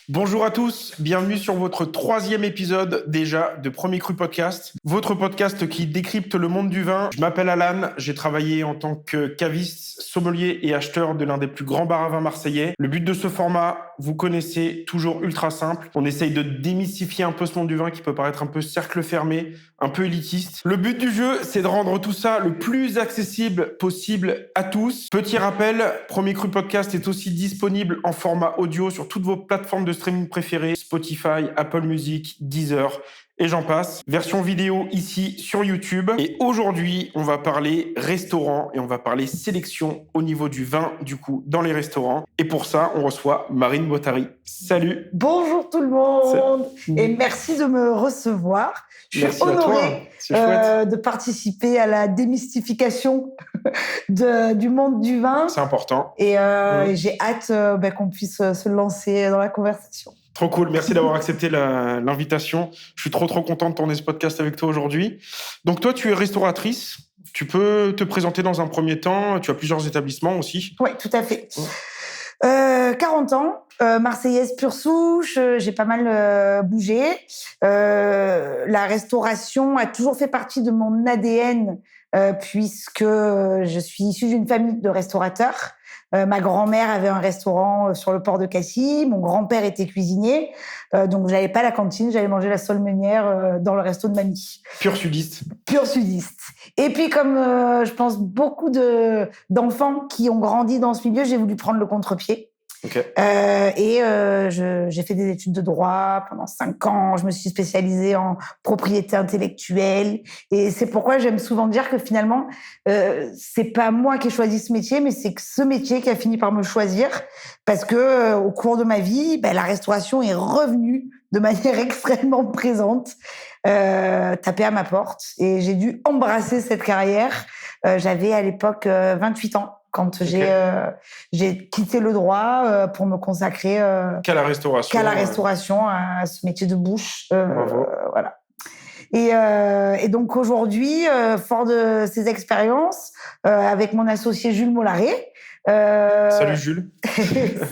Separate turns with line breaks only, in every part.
Bonjour à tous, bienvenue sur votre 3e épisode déjà de Premier Cru Podcast, votre podcast qui décrypte le monde du vin. Je m'appelle Alan, j'ai travaillé en tant que caviste, sommelier et acheteur de l'un des plus grands bars à vin marseillais. Le but de ce format, vous connaissez, toujours ultra simple. On essaye de démystifier un peu ce monde du vin qui peut paraître un peu cercle fermé, un peu élitiste. Le but du jeu, c'est de rendre tout ça le plus accessible possible à tous. Petit rappel, Premier Cru Podcast est aussi disponible en format audio sur toutes vos plateformes de streaming préférées, Spotify, Apple Music, Deezer, et j'en passe. Version vidéo ici sur YouTube. Et aujourd'hui, on va parler restaurant et on va parler sélection au niveau du vin, du coup, dans les restaurants. Et pour ça, on reçoit Marine Bottary. Salut.
Bonjour tout le monde et merci de me recevoir. Je suis honorée de participer à la démystification du monde du vin.
C'est important.
Et j'ai hâte qu'on puisse se lancer dans la conversation.
Trop cool, merci d'avoir accepté l'invitation. Je suis trop content de tourner ce podcast avec toi aujourd'hui. Donc toi, tu es restauratrice. Tu peux te présenter dans un premier temps. Tu as plusieurs établissements aussi.
Oui, tout à fait. 40 ans, marseillaise pure souche, j'ai pas mal bougé. La restauration a toujours fait partie de mon ADN puisque je suis issue d'une famille de restaurateurs. Ma grand-mère avait un restaurant sur le port de Cassis, mon grand-père était cuisinier, donc j'allais pas à la cantine, j'allais manger la sole meunière dans le resto de mamie.
Pur sudiste.
Pur sudiste. Et puis comme je pense beaucoup d'enfants qui ont grandi dans ce milieu, j'ai voulu prendre le contre-pied.
Okay.
J'ai fait des études de droit pendant 5 ans. Je me suis spécialisée en propriété intellectuelle. Et c'est pourquoi j'aime souvent dire que finalement, c'est pas moi qui ai choisi ce métier, mais c'est que ce métier qui a fini par me choisir. Parce que au cours de ma vie, la restauration est revenue de manière extrêmement présente, taper à ma porte. Et j'ai dû embrasser cette carrière. J'avais à l'époque 28 ans. Quand j'ai quitté le droit pour me consacrer
qu'à la restauration,
à ce métier de bouche.
Bravo.
Voilà. Et donc aujourd'hui, fort de ces expériences, avec mon associé Jules Mollaret.
Salut Jules.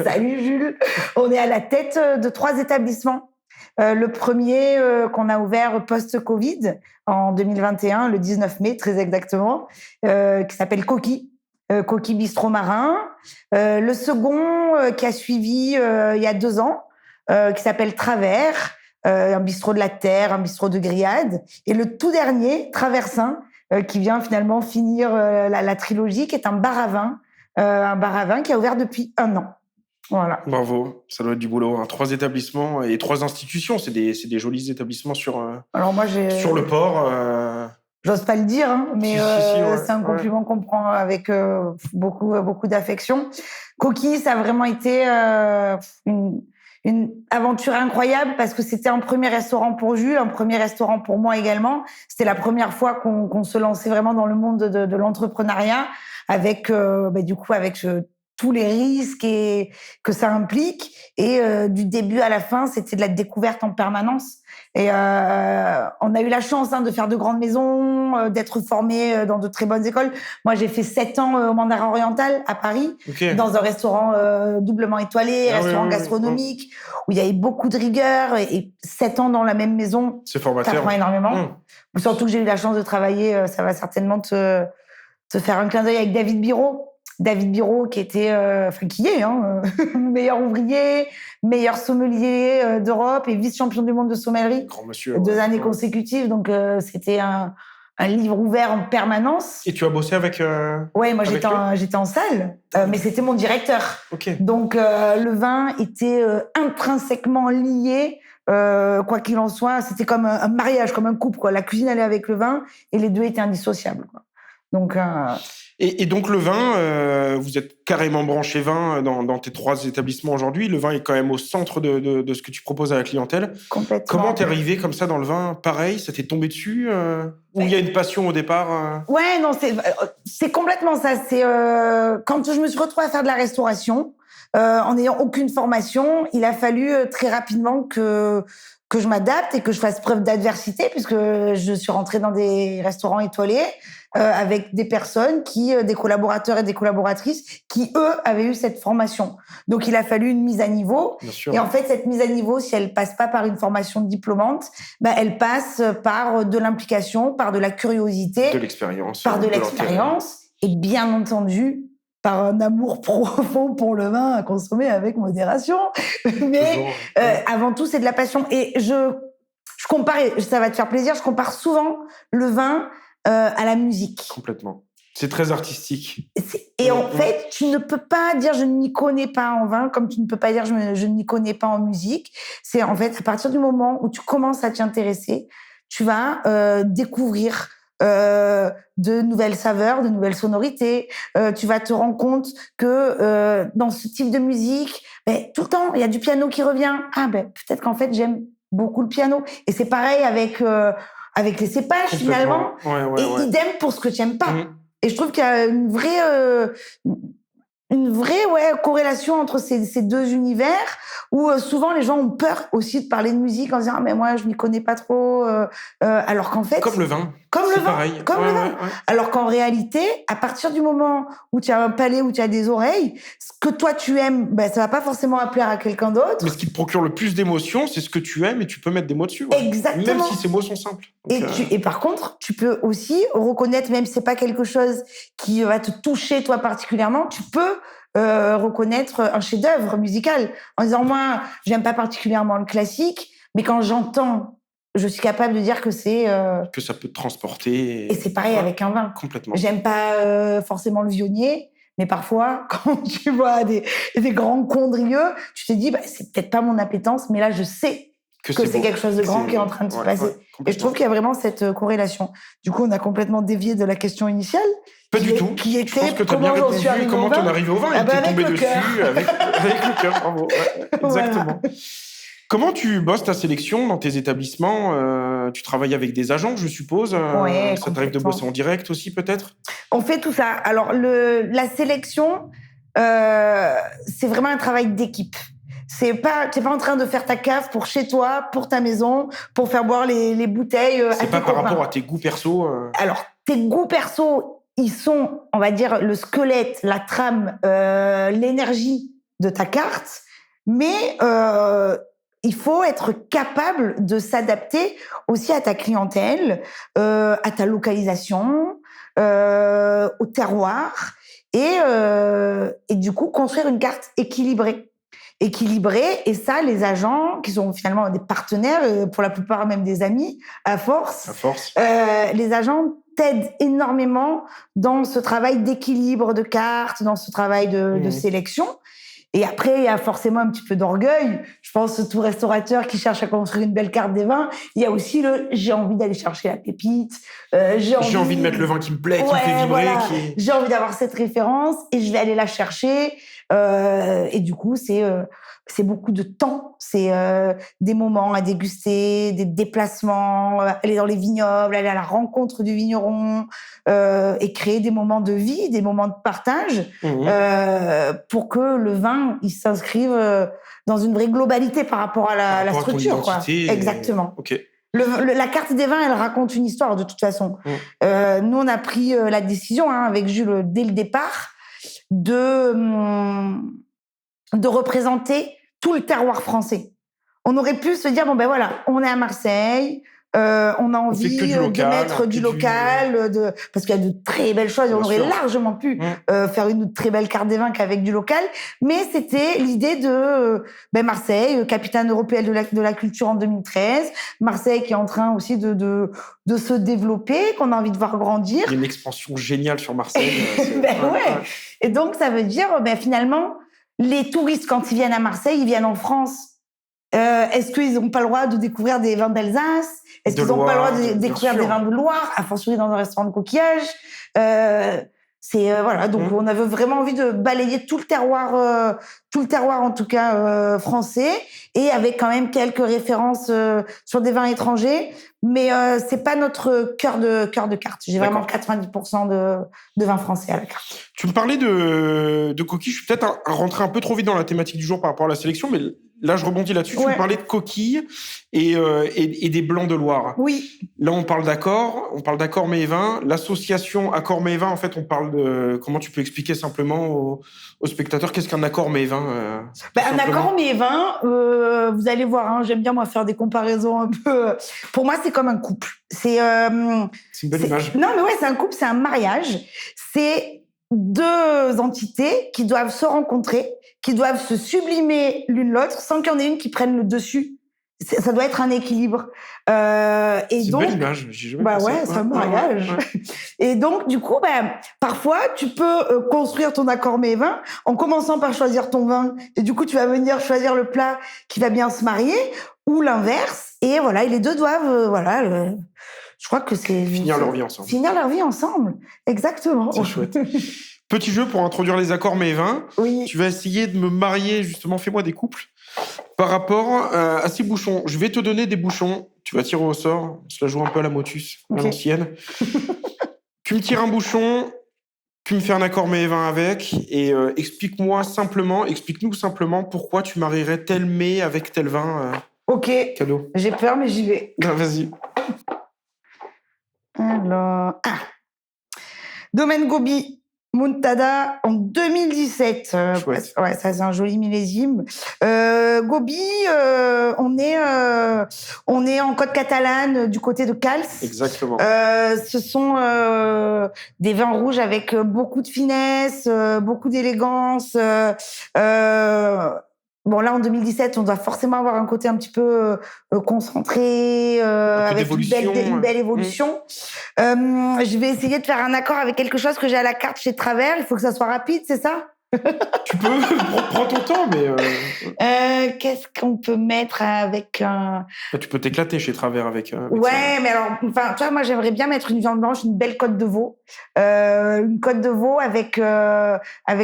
Salut Jules. On est à la tête de 3 établissements. Le premier qu'on a ouvert post-Covid en 2021, le 19 mai très exactement, qui s'appelle Coquille. Coquille Bistrot Marin. Le second qui a suivi il y a 2 ans, qui s'appelle Travers, un bistrot de la terre, un bistrot de grillade. Et le tout dernier, Traversin, qui vient finalement finir la trilogie, qui est un bar à vin qui a ouvert depuis 1 an. Voilà.
Bravo, ça doit être du boulot. 3 établissements et 3 institutions, c'est des jolis établissements sur le port.
J'ose pas le dire, mais
ouais.
C'est un compliment qu'on prend avec beaucoup d'affection. Coquille, ça a vraiment été une aventure incroyable parce que c'était un premier restaurant pour Jules, un premier restaurant pour moi également. C'était la première fois qu'on se lançait vraiment dans le monde de l'entrepreneuriat avec tous les risques que ça implique. Et du début à la fin, c'était de la découverte en permanence. Et on a eu la chance de faire de grandes maisons, d'être formés dans de très bonnes écoles. Moi, j'ai fait 7 ans au Mandarin Oriental à Paris, dans un restaurant doublement étoilé, restaurant gastronomique, où il y avait beaucoup de rigueur. Et 7 ans dans la même maison,
c'est formateur.
Ça prend énormément. Surtout que j'ai eu la chance de travailler, ça va certainement te faire un clin d'œil avec David Birot. David Birot, qui était, meilleur ouvrier, meilleur sommelier d'Europe et vice-champion du monde de sommellerie.
Grand monsieur.
2 années consécutives, donc c'était un livre ouvert en permanence.
Et tu as bossé avec
Ouais, moi j'étais en salle, mais c'était mon directeur.
Okay.
Donc le vin était intrinsèquement lié. Quoi qu'il en soit, c'était comme un mariage, comme un couple, quoi. La cuisine allait avec le vin et les 2 étaient indissociables, quoi. Donc
Et donc le vin, vous êtes carrément branché vin dans tes 3 établissements aujourd'hui. Le vin est quand même au centre de ce que tu proposes à la clientèle.
Complètement.
Comment t'es arrivé comme ça dans le vin? Pareil, ça t'est tombé dessus ou il y a une passion au départ
Ouais, non, c'est complètement ça. C'est quand je me suis retrouvée à faire de la restauration. en n'ayant aucune formation. Il a fallu très rapidement que je m'adapte et que je fasse preuve d'adversité, puisque je suis rentrée dans des restaurants étoilés avec des personnes des collaborateurs et des collaboratrices qui, eux, avaient eu cette formation. Donc, il a fallu une mise à niveau.
Bien sûr.
Et en fait, cette mise à niveau, si elle passe pas par une formation diplômante, elle passe par de l'implication, par de la curiosité,
de l'expérience,
par de l'expérience, et bien entendu, par un amour profond pour le vin à consommer avec modération. Mais avant tout, c'est de la passion. Et je compare, et ça va te faire plaisir, je compare souvent le vin à la musique.
Complètement. C'est très artistique.
Et en fait, tu ne peux pas dire je n'y connais pas en vin, comme tu ne peux pas dire je n'y connais pas en musique. C'est en fait, à partir du moment où tu commences à t'y intéresser, tu vas découvrir de nouvelles saveurs, de nouvelles sonorités. Tu vas te rendre compte que dans ce type de musique, tout le temps, il y a du piano qui revient. Peut-être qu'en fait, j'aime beaucoup le piano. Et c'est pareil avec les cépages, finalement.
Ouais.
Idem pour ce que tu n'aimes pas. Et je trouve qu'il y a une vraie corrélation entre ces deux univers où souvent les gens ont peur aussi de parler de musique en disant mais moi je m'y connais pas trop alors qu'en fait
comme le vin
pareil. Alors qu'en réalité à partir du moment où tu as un palais, où tu as des oreilles, ce que toi tu aimes ça va pas forcément plaire à quelqu'un d'autre,
mais ce qui te procure le plus d'émotions c'est ce que tu aimes et tu peux mettre des mots dessus.
Exactement.
Même si ces mots sont simples. Donc,
et par contre tu peux aussi reconnaître, même si c'est pas quelque chose qui va te toucher toi particulièrement, tu peux reconnaître un chef-d'œuvre musical en disant moi j'aime pas particulièrement le classique, mais quand j'entends, je suis capable de dire que c'est
que ça peut te transporter.
Et c'est pareil avec un vin.
Complètement.
J'aime pas forcément le Viognier, mais parfois quand tu vois des grands condrieux, tu te dis c'est peut-être pas mon appétence, mais là je sais que c'est quelque chose de grand qui est en train de se passer. Et je trouve qu'il y a vraiment cette corrélation. Du coup, on a complètement dévié de la question initiale.
Pas du tout.
Qui était
je pense que tu as bien répondu. Comment t'en arrives au vin? Il t'est tombé dessus avec le cœur. Bravo. Exactement. Voilà. Comment tu bosses ta sélection dans tes établissements? Tu travailles avec des agents, je suppose. Ça t'arrive de bosser en direct aussi, peut-être?
On fait tout ça. Alors, la sélection, c'est vraiment un travail d'équipe. T'es pas en train de faire ta cave pour chez toi, pour ta maison, pour faire boire les bouteilles.
C'est pas par rapport à tes goûts perso.
Alors, tes goûts perso, ils sont, on va dire, le squelette, la trame, l'énergie de ta carte, mais il faut être capable de s'adapter aussi à ta clientèle, à ta localisation, au terroir, et du coup construire une carte équilibrée, et ça, les agents, qui sont finalement des partenaires, pour la plupart même des amis, à force. Les agents t'aident énormément dans ce travail d'équilibre de cartes, dans ce travail de sélection. Et après, il y a forcément un petit peu d'orgueil. Je pense que tout restaurateur qui cherche à construire une belle carte des vins, il y a aussi j'ai envie d'aller chercher la pépite. J'ai
envie de mettre le vin qui me plaît, qui me fait vibrer. Voilà.
J'ai envie d'avoir cette référence et je vais aller la chercher. Et du coup, c'est beaucoup de temps. C'est des moments à déguster, des déplacements, aller dans les vignobles, aller à la rencontre du vigneron, et créer des moments de vie, des moments de partage, pour que le vin il s'inscrive dans une vraie globalité par rapport à la structure. Quoi. Exactement.
Okay.
La carte des vins, elle raconte une histoire de toute façon. Nous, on a pris la décision avec Jules dès le départ de représenter tout le terroir français. On aurait pu se dire on est à Marseille, on a envie de mettre du local, parce qu'il y a de très belles choses. On aurait largement pu faire une très belle carte des vins qu'avec du local, mais c'était l'idée de Marseille, capitale européenne de la culture en 2013, Marseille qui est en train aussi de se développer, qu'on a envie de voir grandir.
Il y a une expansion géniale sur Marseille.
Et donc ça veut dire finalement les touristes, quand ils viennent à Marseille, ils viennent en France. Est-ce qu'ils n'ont pas le droit de découvrir des vins d'Alsace? Est-ce qu'ils n'ont pas le droit de découvrir des vins de Loire, à fortiori dans un restaurant de coquillage? Voilà, donc on avait vraiment envie de balayer tout le terroir en tout cas français, et avec quand même quelques références sur des vins étrangers, mais c'est pas notre cœur de carte. J'ai vraiment 90% de vins français à la carte.
Tu me parlais de coquilles. Je suis peut-être rentré un peu trop vite dans la thématique du jour par rapport à la sélection, mais là je rebondis là-dessus. Tu me parlais de coquilles et des blancs de Loire.
Oui.
Là on parle d'accords mets et vins. L'association accords mets et vins, en fait, on parle de comment tu peux expliquer simplement aux spectateurs qu'est-ce qu'un accord mets et vins.
Un accord mets et vins, vous allez voir, hein, j'aime bien moi faire des comparaisons un peu. Pour moi c'est comme un couple. C'est une
belle image.
Non mais ouais, c'est un couple, c'est un mariage. C'est deux entités qui doivent se rencontrer, qui doivent se sublimer l'une l'autre sans qu'il y en ait une qui prenne le dessus. Ça doit être un équilibre.
C'est une belle image. J'ai jamais pensé.
C'est un mariage. Ouais. Et donc, du coup, parfois, tu peux construire ton accord mets et vins en commençant par choisir ton vin. Et du coup, tu vas venir choisir le plat qui va bien se marier, ou l'inverse. Et voilà, et les deux doivent, je crois que c'est...
Finir leur vie ensemble.
Finir leur vie ensemble, exactement.
C'est chouette. Petit jeu pour introduire les accords mets et vins.
Oui.
Tu vas essayer de me marier, justement, fais-moi des couples. Par rapport à ces bouchons, je vais te donner des bouchons. Tu vas tirer au sort. On se la joue un peu à la Motus, à l'ancienne. Tu me tires un bouchon, tu me fais un accord mets et vins avec, et explique-nous simplement pourquoi tu marierais tel mets avec tel vin.
Ok.
Cadeau.
J'ai peur, mais j'y vais.
Non, vas-y.
Alors, Domaine Gobi Muntada en 2017.
Chouette.
Ouais, ça c'est un joli millésime. Gobi, on est en côte catalane du côté de Cals.
Exactement.
Ce sont des vins rouges avec beaucoup de finesse, beaucoup d'élégance. Bon, là, en 2017, on doit forcément avoir un côté un petit peu concentré, avec une belle évolution. Je vais essayer de faire un accord avec quelque chose que j'ai à la carte chez Travers. Il faut que ça soit rapide, c'est ça?
Tu peux, prends ton temps, mais...
Qu'est-ce qu'on peut mettre avec un...
Tu peux t'éclater chez Travers avec ça.
Mais alors, tu vois, moi, j'aimerais bien mettre une viande blanche, une belle côte de veau. Une côte de veau avec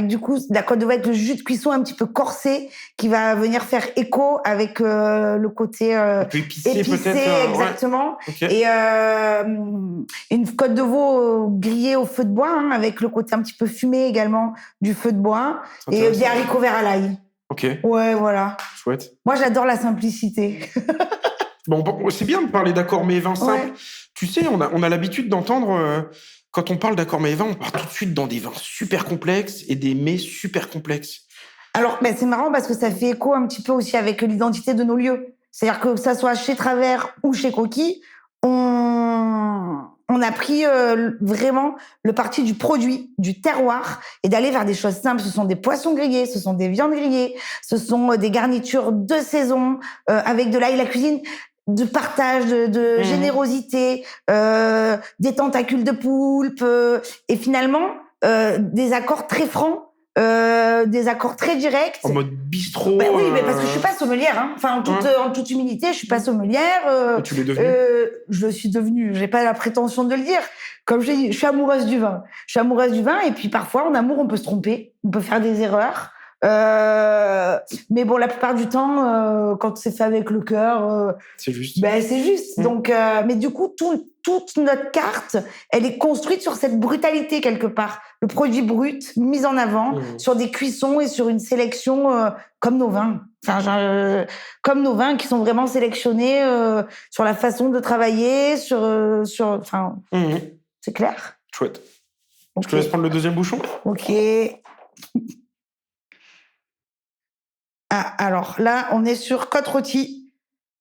du coup, la côte de veau avec le jus de cuisson un petit peu corsé qui va venir faire écho avec le côté
un peu épicé peut-être.
Exactement.
Ouais. Okay.
Et une côte de veau grillée au feu de bois, hein, avec le côté un petit peu fumé également du feu de bois. Et des haricots verts à l'ail.
Ok.
Ouais, voilà.
Chouette.
Moi, j'adore la simplicité.
Bon, c'est bien de parler d'accords mets et vins simples. Ouais. Tu sais, on a l'habitude d'entendre, quand on parle d'accords mets et vins, on part tout de suite dans des vins super complexes et des mets super complexes.
Alors, c'est marrant parce que ça fait écho un petit peu aussi avec l'identité de nos lieux. C'est-à-dire que ça soit chez Travers ou chez Coquille, on a pris vraiment le parti du produit, du terroir, et d'aller vers des choses simples. Ce sont des poissons grillés, ce sont des viandes grillées, ce sont des garnitures de saison, avec de l'ail, la cuisine de partage, de générosité, des tentacules de poulpe, et finalement, des accords très francs, des accords très directs.
En mode bistrot.
Oui, mais parce que je suis pas sommelière, hein. Enfin, en toute humilité, je suis pas sommelière.
Et tu l'es devenue.
Je le suis devenue. J'ai pas la prétention de le dire. Comme je l'ai dit, je suis amoureuse du vin. Je suis amoureuse du vin, et puis parfois, en amour, on peut se tromper, on peut faire des erreurs. Mais bon, la plupart du temps, quand c'est fait avec le cœur,
c'est juste.
C'est juste. Donc, mais du coup, toute notre carte, elle est construite sur cette brutalité quelque part. Le produit brut mis en avant sur des cuissons et sur une sélection comme nos vins. Enfin, comme nos vins qui sont vraiment sélectionnés sur la façon de travailler, enfin, c'est clair.
Chouette. Okay. Je te laisse prendre le deuxième bouchon.
Ok. Alors là, on est sur côte rôtie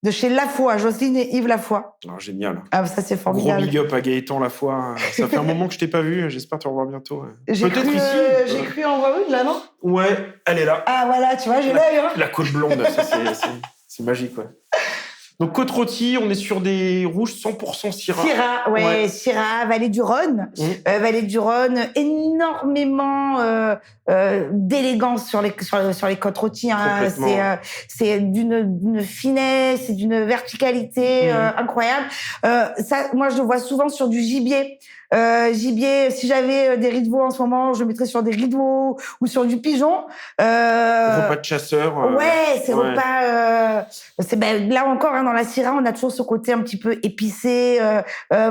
de chez Lafoy, Jocelyne et Yves Lafoy.
Oh, génial.
Ah, ça, c'est formidable.
Gros big up à Gaëtan Lafoy. Ça fait un moment que je t'ai pas vu. J'espère te revoir bientôt.
Peut-être ici. J'ai cru en voir une, là, non?
Ouais, elle est là.
Ah, voilà, tu vois, j'ai l'œil. Hein.
La côte blonde, ça, c'est magique, ouais. Donc, côte rôtie, on est sur des rouges 100% Syrah.
Syrah, ouais. Syrah, Vallée du Rhône. Vallée du Rhône, énormément d'élégance sur les côtes rôties. Hein. C'est d'une finesse et d'une verticalité incroyable. Ça, moi, je le vois souvent sur du gibier. Gibier, si j'avais des riz de veau en ce moment, je le mettrais sur des riz de veau ou sur du pigeon.
Repas de chasseur.
Ouais, c'est repas. Là encore, dans la Syrah, on a toujours ce côté un petit peu épicé,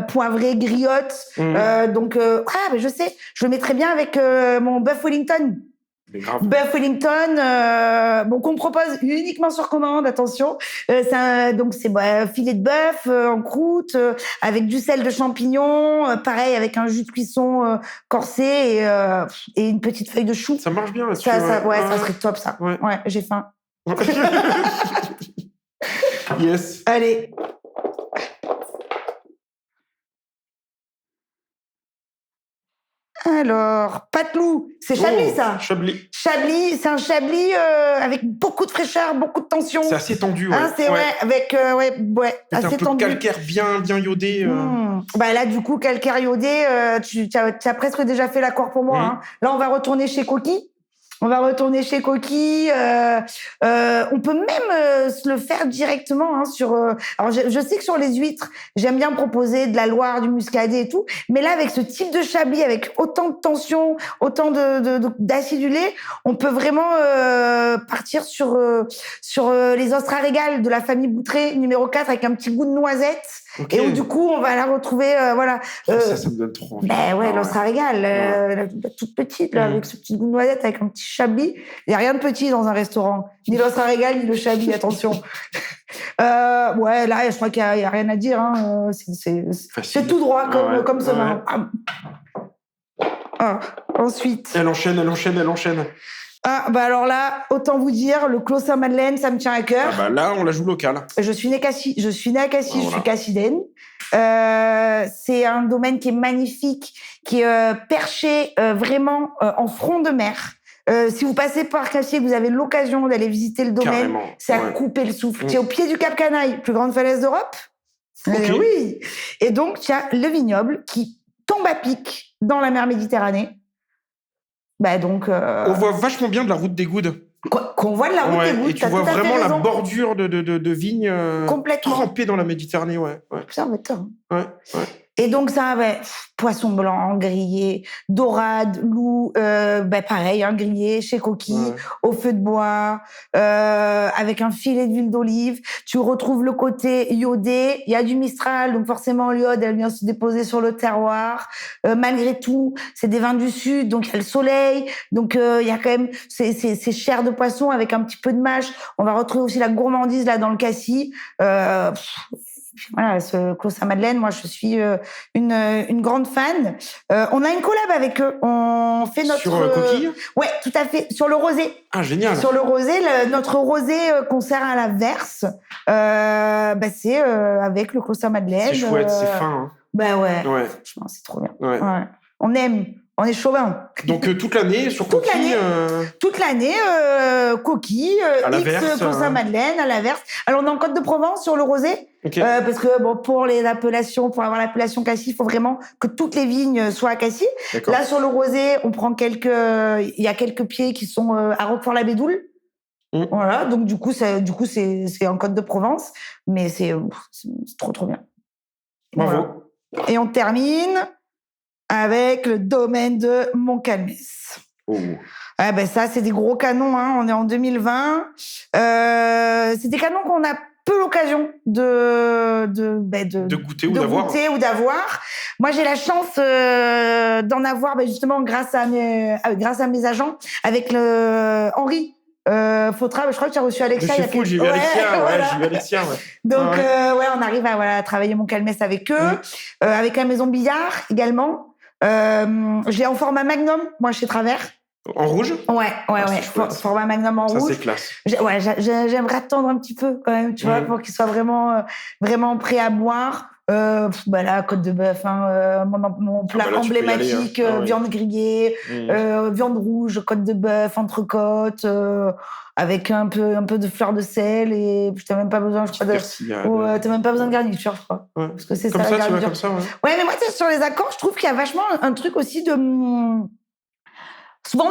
poivré, griotte. Je sais, je le mettrais bien avec mon bœuf Wellington. Bœuf Wellington, qu'on propose uniquement sur commande, attention. C'est filet de bœuf en croûte, avec du sel de champignon, pareil avec un jus de cuisson corsé et une petite feuille de chou.
Ça marche bien là-dessus.
Ça serait top ça. Ouais, j'ai faim.
Yes.
Allez. Alors, patelou, c'est Chablis, ça.
Chablis,
c'est un Chablis avec beaucoup de fraîcheur, beaucoup de tension.
C'est assez tendu, ouais.
Avec assez
un peu
tendu.
Calcaire bien iodé.
Là, du coup, calcaire iodé, tu as presque déjà fait l'accord pour moi. Hein. Là, on va retourner chez Coquille. On peut même se le faire directement sur. Alors, je sais que sur les huîtres, j'aime bien proposer de la Loire, du muscadet et tout, mais là, avec ce type de Chablis, avec autant de tension, autant d'acidulé, on peut vraiment partir sur les Ostra Régal de la famille Boutré, numéro 4, avec un petit goût de noisette. Okay. Et où du coup, on va la retrouver,
ça me donne trop envie.
L'Ostra Régal, la toute petite, là, avec ce petit goût de noisette, avec un petit Chablis. Il n'y a rien de petit dans un restaurant. Ni l'Ostra Régal, ni le Chablis, attention. Là, je crois qu'il n'y a rien à dire. Hein. C'est tout droit comme ce main. Ensuite.
Elle enchaîne.
Alors là, autant vous dire, le Clos Sainte-Madeleine, ça me tient à cœur.
Là, on la joue locale.
Je suis née à Cassis, je suis cassidaine. C'est un domaine qui est magnifique, qui est perché vraiment en front de mer. Si vous passez par Cassier, vous avez l'occasion d'aller visiter le domaine.
Carrément.
C'est à couper le souffle. Tu es au pied du Cap Canaille, plus grande falaise d'Europe.
Okay.
Oui. Et donc, tu as le vignoble qui tombe à pic dans la mer Méditerranée.
On voit vachement bien de la route des Goudes.
Qu'on voit de la route des Goudes.
Et tu vois vraiment la bordure de vignes
complètement
trempées dans la Méditerranée. Ouais.
Ça va être
ouais.
Et donc, ça avait poisson blanc, grillé, dorade, loup, pareil, grillé chez Coquille, au feu de bois, avec un filet d'huile d'olive. Tu retrouves le côté iodé. Il y a du Mistral, donc forcément, l'iode, elle vient se déposer sur le terroir. Malgré tout, c'est des vins du Sud, donc il y a le soleil. Donc, il y a quand même ces chairs de poisson avec un petit peu de mâche. On va retrouver aussi la gourmandise, là, dans le cassis. Ce Clos Sainte-Madeleine, moi je suis une grande fan. On a une collab avec eux. On fait notre
sur Coquille.
Ouais, tout à fait. Sur le rosé.
Ah génial.
Sur le rosé, notre rosé concert à la Verse, c'est avec le Clos Sainte-Madeleine.
C'est chouette, c'est fin.
Ouais. Franchement, c'est trop bien. Ouais. On aime. On est chauvin.
Donc toute l'année sur Coquille.
Toute l'année, Coquille,
à la Verse,
Clos Sainte-Madeleine, à la Verse. Alors on est en Côte de Provence sur le rosé, parce que pour les appellations, pour avoir l'appellation Cassis, il faut vraiment que toutes les vignes soient à Cassis.
D'accord.
Là sur le rosé, on prend il y a quelques pieds qui sont à Roquefort-la-Bédoule. Voilà, donc du coup c'est en Côte de Provence, mais c'est trop bien.
Bravo.
Voilà. Et on termine avec le domaine de Montcalmès. Ça, c'est des gros canons. On est en 2020. C'est des canons qu'on a peu l'occasion de
goûter ou d'avoir.
Moi, j'ai la chance d'en avoir justement grâce à mes agents avec le Henri. Fautra, je crois que tu as reçu Alexia.
J'ai vu Alexia.
Donc, on arrive à travailler Montcalmès avec eux, avec la maison Billard également. J'ai en format Magnum, moi, chez Travers.
En rouge?
Ouais. Format Magnum en rouge.
Ça, c'est classe.
J'aimerais attendre un petit peu, quand même, tu vois, pour qu'il soit vraiment, vraiment prêt à boire. Là, côte de bœuf, mon plat emblématique, viande grillée, viande rouge, côte de bœuf, entrecôte, avec un peu de fleur de sel et t'as même pas besoin, t'as même pas besoin de garniture, je crois.
Ouais.
Parce que c'est
comme
ça,
ça,
la garniture.
comme ça,
Ouais, mais moi, sur les accords, je trouve qu'il y a vachement un truc aussi souvent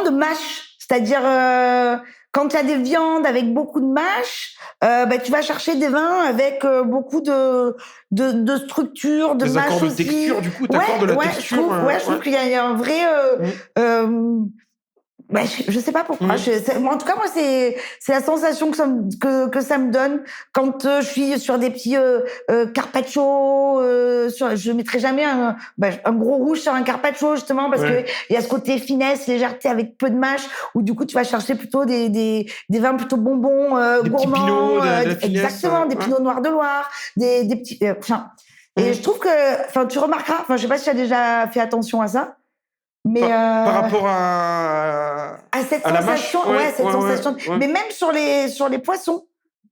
de mâche. C'est-à-dire, quand tu as des viandes avec beaucoup de mâche, tu vas chercher des vins avec beaucoup de structure, de
des
mâche
accords de
aussi.
texture, du coup, t'accordes de la texture.
Je trouve qu'il y a un vrai... je sais pas pourquoi. Moi, en tout cas, moi, c'est la sensation que ça me donne quand je suis sur des petits carpaccio. Je mettrai jamais un gros rouge sur un carpaccio, justement, parce que il y a ce côté finesse, légèreté avec peu de mâche, où du coup, tu vas chercher plutôt des vins plutôt bonbons,
des
gourmands.
Petits pinots, de la finesse,
exactement, des pinots noirs de Loire, des petits... Et je trouve que... tu remarqueras... je sais pas si tu as déjà fait attention à ça, mais
par rapport à
cette
la
sensation,
mâche,
cette sensation.
ouais.
Mais même sur les poissons,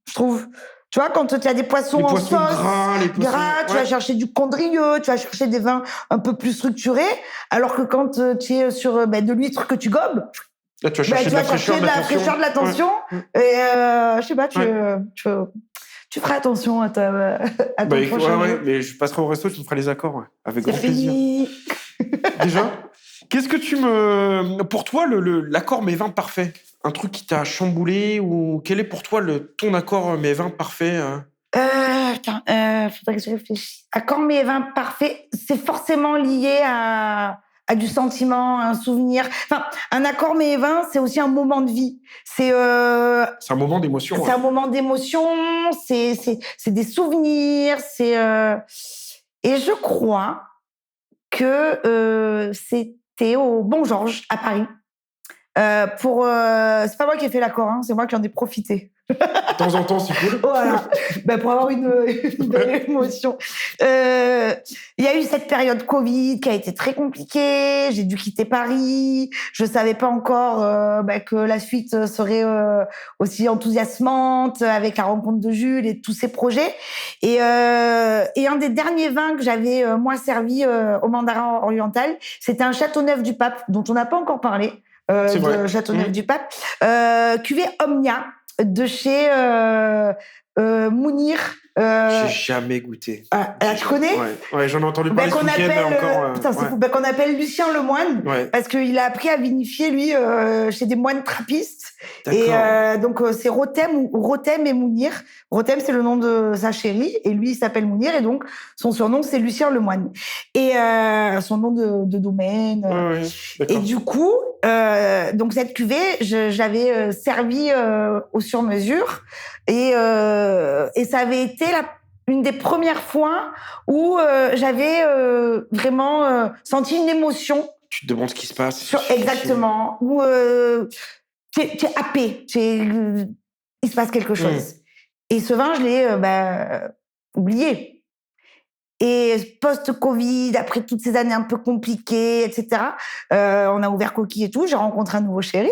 je trouve. Tu vois, quand tu as des poissons en sauce, gras, tu vas chercher du condrieux, tu vas chercher des vins un peu plus structurés, alors que quand tu es sur de l'huître que tu gobes,
là, tu vas chercher de la fraîcheur,
de l'attention. Et je sais pas, tu feras attention à ton prochain.
Mais je passerai au resto, tu me feras les accords, avec grand plaisir. Déjà, qu'est-ce que pour toi, l'accord mes vins parfait, un truc qui t'a chamboulé, ou quel est pour toi ton accord mes vins parfait?
Faudrait que je réfléchisse. Accord mes vins parfait, c'est forcément lié à du sentiment, un souvenir. Un accord mes vins, c'est aussi un moment de vie. C'est
un moment d'émotion.
C'est un moment d'émotion, c'est des souvenirs, et je crois que c'était au Bon Georges à Paris. C'est pas moi qui ai fait l'accord, c'est moi qui en ai profité.
De temps en temps, c'est cool.
Voilà, pour avoir une belle émotion. Il y a eu cette période Covid qui a été très compliquée. J'ai dû quitter Paris. Je savais pas encore que la suite serait aussi enthousiasmante avec la rencontre de Jules et tous ces projets. Et un des derniers vins que j'avais moi servi au Mandarin Oriental, c'était un Châteauneuf du Pape dont on n'a pas encore parlé. De Châteauneuf du Pape, cuvée Omnia de chez Mounir.
J'ai jamais goûté.
Tu connais?
Ouais, j'en ai entendu parler ce week-end encore.
C'est fou. Qu'on appelle Lucien Lemoine, parce qu'il a appris à vinifier, lui, chez des moines trappistes. Et donc, c'est Rotem et Mounir. Rotem, c'est le nom de sa chérie, et lui, il s'appelle Mounir, et donc, son surnom, c'est Lucien Lemoine. Et son nom de domaine. Et du coup, donc cette cuvée, j'avais servi au sur-mesure, et ça avait été une des premières fois où j'avais vraiment senti une émotion.
Tu te demandes ce qui se passe.
Exactement. Où t'es happé, il se passe quelque chose. Et ce vin, je l'ai oublié. Et post-Covid, après toutes ces années un peu compliquées, etc., on a ouvert Coquille et tout. J'ai rencontré un nouveau chéri.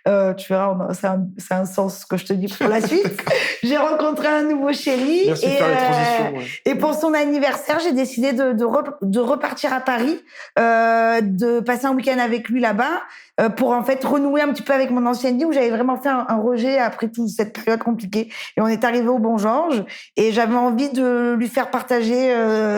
Tu verras, c'est un sens que je te dis pour la suite. J'ai rencontré un nouveau chéri.
Merci de faire les transitions.
Et pour son anniversaire, j'ai décidé de repartir à Paris, de passer un week-end avec lui là-bas, pour en fait renouer un petit peu avec mon ancienne vie où j'avais vraiment fait un rejet après toute cette période compliquée. Et on est arrivé au Bon Georges et j'avais envie de lui faire partager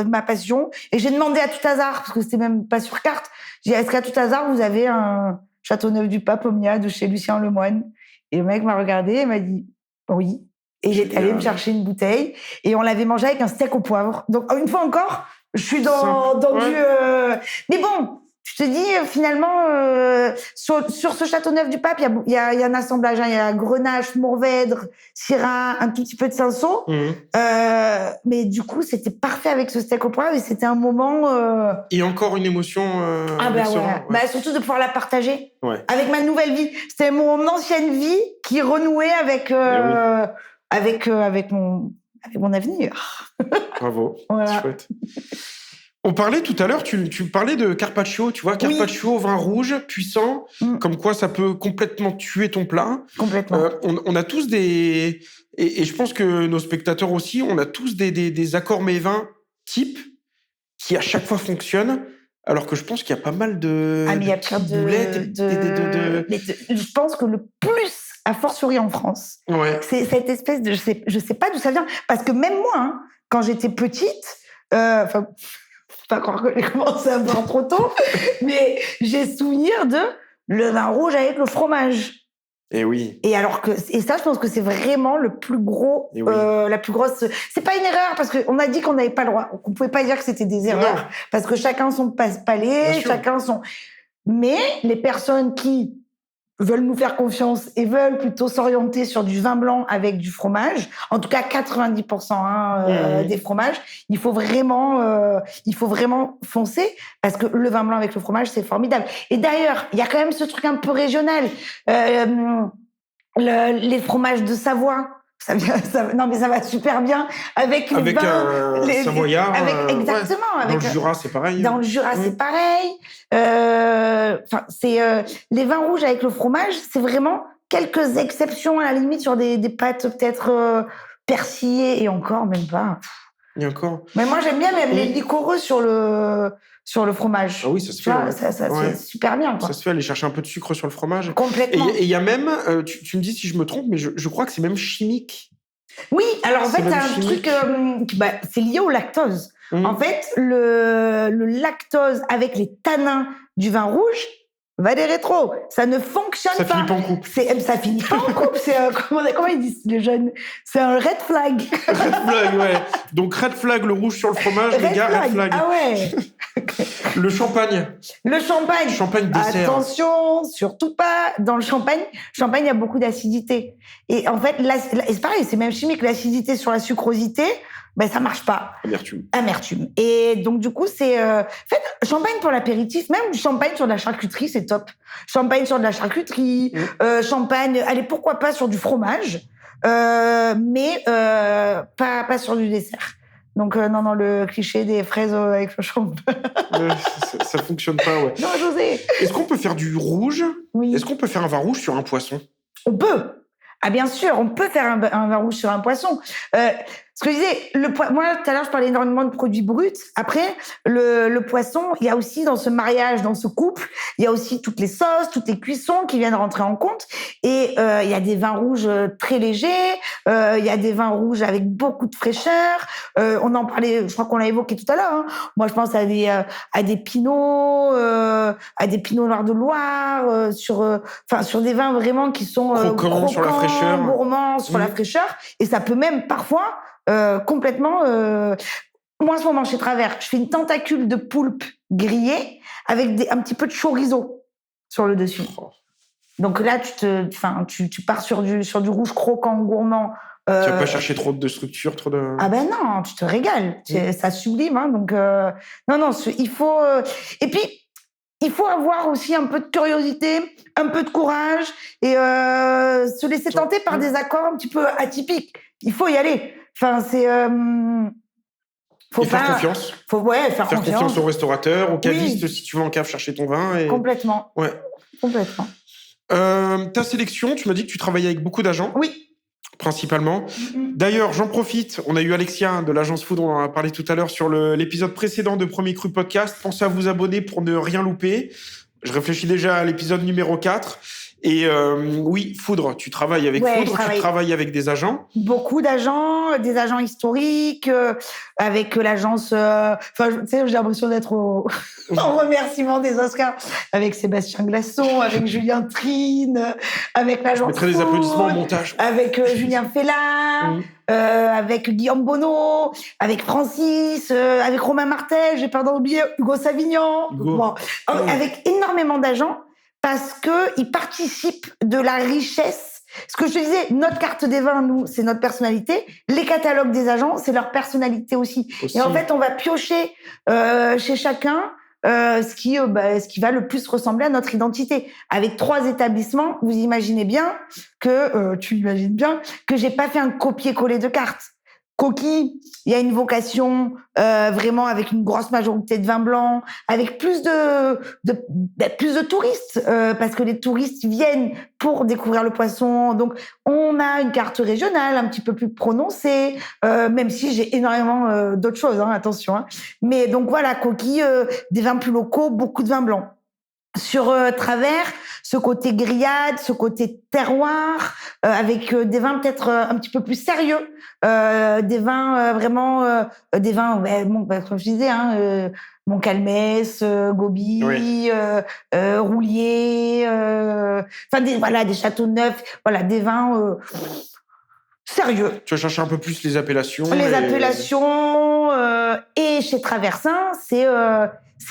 ma passion. Et j'ai demandé à tout hasard, parce que c'était même pas sur carte, j'ai dit, est-ce qu'à tout hasard, vous avez un Châteauneuf du Pape Omnia de chez Lucien Lemoine? Et le mec m'a regardé et m'a dit oui. Et il est allé me chercher une bouteille et on l'avait mangé avec un steak au poivre. Donc, une fois encore, je suis dans du... Mais bon, je te dis, finalement, sur ce Châteauneuf du Pape, il y a un assemblage. Il y a Grenache, Mourvèdre, Syrah, un tout petit peu de Cinsault. Mais du coup, c'était parfait avec ce steak au poivre et c'était un moment... Et
encore une émotion
surtout de pouvoir la partager avec ma nouvelle vie. C'était mon ancienne vie qui renouait avec mon avenir.
Bravo, chouette. On parlait tout à l'heure, tu parlais de Carpaccio, tu vois, Carpaccio, vin rouge, puissant, comme quoi ça peut complètement tuer ton plat.
Complètement.
On a tous et je pense que nos spectateurs aussi, on a tous des accords mets vins type qui à chaque fois fonctionnent, alors que je pense qu'il y a pas mal de boulettes.
Je pense que le plus, à fortiori en France, c'est cette espèce de... Je sais pas d'où ça vient, parce que même moi, quand j'étais petite... pas croire que j'ai commencé à boire trop tôt, mais j'ai souvenir de le vin rouge avec le fromage.
Et oui.
Et ça, je pense que c'est vraiment le plus gros, la plus grosse. C'est pas une erreur parce qu'on a dit qu'on n'avait pas le droit. On pouvait pas dire que c'était des erreurs parce que chacun son palais, chacun son. Mais les personnes qui veulent nous faire confiance et veulent plutôt s'orienter sur du vin blanc avec du fromage, en tout cas 90% des fromages, il faut vraiment foncer parce que le vin blanc avec le fromage, c'est formidable. Et d'ailleurs, il y a quand même ce truc un peu régional. Les fromages de Savoie, ça va super bien avec les vins
savoyard.
Exactement.
Dans le Jura, c'est pareil.
Dans le Jura, c'est pareil. Les vins rouges avec le fromage, c'est vraiment quelques exceptions à la limite sur des pâtes peut-être persillées et encore même pas.
Et encore.
Mais moi j'aime bien même les liquoreux sur le fromage.
Ah oui, ça se fait.
Ça c'est super bien. Quoi.
Ça se fait aller chercher un peu de sucre sur le fromage.
Complètement.
Et il y a même, tu me dis si je me trompe, mais je crois que c'est même chimique.
Oui, alors en fait, t'as un truc, c'est lié au lactose. En fait, le lactose avec les tanins du vin rouge va des rétros. Ça ne fonctionne pas.
Ça finit pas en couple.
Ça finit pas en couple. C'est comment ils disent les jeunes? C'est un red flag.
Red flag, ouais. Donc red flag, le rouge sur le fromage, les gars, red flag.
Ah ouais.
Le champagne. Champagne dessert.
Attention, surtout pas dans le champagne. Champagne, il y a beaucoup d'acidité. Et en fait, c'est pareil, c'est même chimique. L'acidité sur la sucrosité, ça marche pas. Amertume. Et donc, du coup, c'est... en fait, champagne pour l'apéritif, même du champagne sur de la charcuterie, c'est top. Champagne sur de la charcuterie, champagne... Allez, pourquoi pas sur du fromage, mais pas sur du dessert. Donc, non, le cliché des fraises avec le champagne.
Ça fonctionne pas, ouais.
Non, José.
Est-ce qu'on peut faire du rouge?
Oui.
Est-ce qu'on peut faire un vin rouge sur un poisson?
On peut. Ah, bien sûr, on peut faire un vin rouge sur un poisson. Ce que je disais, moi, tout à l'heure, je parlais énormément de produits bruts. Après, le poisson, il y a aussi dans ce mariage, dans ce couple, il y a aussi toutes les sauces, toutes les cuissons qui viennent rentrer en compte. Et il y a des vins rouges très légers, il y a des vins rouges avec beaucoup de fraîcheur. On en parlait, je crois qu'on l'a évoqué tout à l'heure. Hein. Moi, je pense à des pinots, à des pinots noirs de Loire, sur des vins vraiment qui sont
croquants, sur la fraîcheur,
gourmands, sur la fraîcheur. Et ça peut même parfois complètement. Moi, en ce moment, chez Travers, je fais une tentacule de poulpe grillée avec un petit peu de chorizo sur le dessus. Donc là, tu pars sur du rouge croquant, gourmand.
Tu vas pas chercher trop de structure, trop de...
Ah ben non, tu te régales. Ça sublime. Hein, donc, il faut... Et puis, il faut avoir aussi un peu de curiosité, un peu de courage et se laisser tenter par des accords un petit peu atypiques. Il faut y aller. Enfin, c'est...
faire confiance.
Faire
confiance au restaurateur, au caviste, si tu vas en cave chercher ton vin. Et...
Complètement.
Ouais.
Complètement.
Ta sélection, tu m'as dit que tu travaillais avec beaucoup d'agents.
Oui.
Principalement. D'ailleurs, j'en profite, on a eu Alexia de l'agence Food, on en a parlé tout à l'heure sur l'épisode précédent de Premier Cru Podcast. Pensez à vous abonner pour ne rien louper. Je réfléchis déjà à l'épisode numéro 4. Et oui, Foudre, tu travailles avec Foudre, tu travailles avec des agents.
Beaucoup d'agents, des agents historiques, avec l'agence... tu sais, j'ai l'impression d'être en remerciement des Oscars, avec Sébastien Glasson, avec Julien Trine, avec l'agence...
Je mettrai des applaudissements au montage.
Avec Julien Fellin, avec Guillaume Bonneau, avec Francis, avec Romain Martel, j'ai peur d'en oublier, Hugo Savignan. Avec énormément d'agents, parce qu'ils participent de la richesse. Ce que je te disais, notre carte des vins, nous, c'est notre personnalité. Les catalogues des agents, c'est leur personnalité aussi. Et en fait, on va piocher chez chacun ce qui va le plus ressembler à notre identité. Avec 3 établissements, vous imaginez bien tu imagines bien que j'ai pas fait un copier-coller de cartes. Coquille, il y a une vocation vraiment avec une grosse majorité de vins blancs, avec plus de touristes, parce que les touristes viennent pour découvrir le poisson. Donc, on a une carte régionale un petit peu plus prononcée, même si j'ai énormément d'autres choses, attention. Mais donc voilà, Coquille, des vins plus locaux, beaucoup de vins blancs. sur travers, ce côté grillade, ce côté terroir, avec des vins peut-être un petit peu plus sérieux, des vins vraiment, des vins, comme je disais, Montcalmès, Gobi,
Oui.
Roulier, des Châteauneuf, voilà, des vins sérieux.
Tu vas chercher un peu plus les appellations.
Les appellations, et chez Traversin, c'est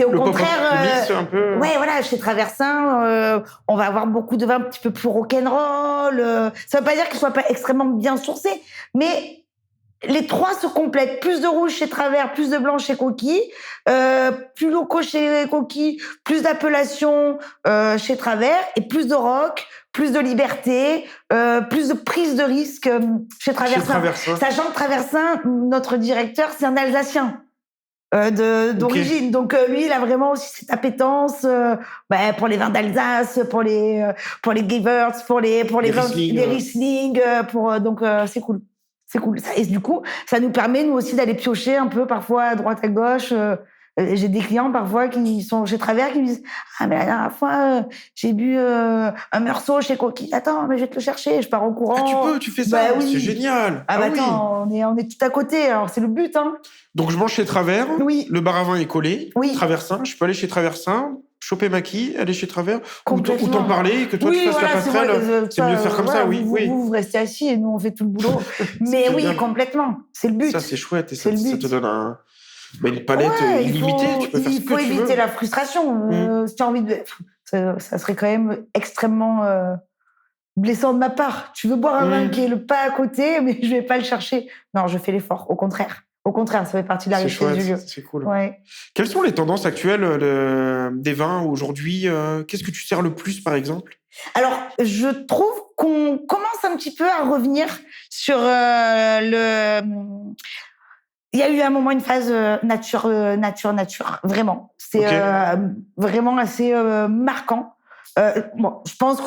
au
le
contraire.
mix un peu.
Ouais, voilà, chez Traversin, on va avoir beaucoup de vins un petit peu plus rock'n'roll. Ça veut pas dire qu'ils soient pas extrêmement bien sourcés, mais les trois se complètent. Plus de rouge chez Travers, plus de blanc chez Coquille, plus locaux chez Coquille, plus d'appellations chez Travers, et plus de rock, plus de liberté, plus de prise de risque chez Traversin. Sachant que Traversin, notre directeur, c'est un Alsacien. D'origine. Okay. Donc lui, il a vraiment aussi cette appétence pour les vins d'Alsace, pour les Gewürz, pour les vins, les Riesling, donc c'est cool. C'est cool. Et du coup, ça nous permet nous aussi d'aller piocher un peu parfois à droite à gauche. J'ai des clients parfois qui sont chez Travers qui me disent mais la dernière fois j'ai bu un Meursault chez Coquille. Attends, mais je vais te le chercher. Je pars au courant.
Tu fais ça. Oui. C'est génial.
Attends, on est tout à côté. Alors c'est le but.
Donc je mange chez Travers.
Oui.
Le bar à vin est collé.
Oui.
Traversin. Je peux aller chez Traversin, choper ma quille, aller chez Travers, ou t'en parler, que toi tu fasses la passerelle. C'est mieux de faire comme ça. Oui.
Vous restez assis et nous on fait tout le boulot. Mais oui, bien. Complètement. C'est le but.
Ça c'est chouette et ça te donne une palette illimitée. Tu peux faire ce que tu veux.
Il faut éviter la frustration. Si tu as envie de... Ça serait quand même extrêmement blessant de ma part. Tu veux boire un vin qui est le pas à côté, mais je vais pas le chercher. Non, je fais l'effort. Au contraire, ça fait partie de la richesse du lieu.
C'est cool.
Ouais.
Quelles sont les tendances actuelles des vins aujourd'hui? Qu'est-ce que tu sers le plus, par exemple?
Alors, je trouve qu'on commence un petit peu à revenir sur Il y a eu à un moment une phase nature, vraiment. C'est vraiment assez marquant. Je pense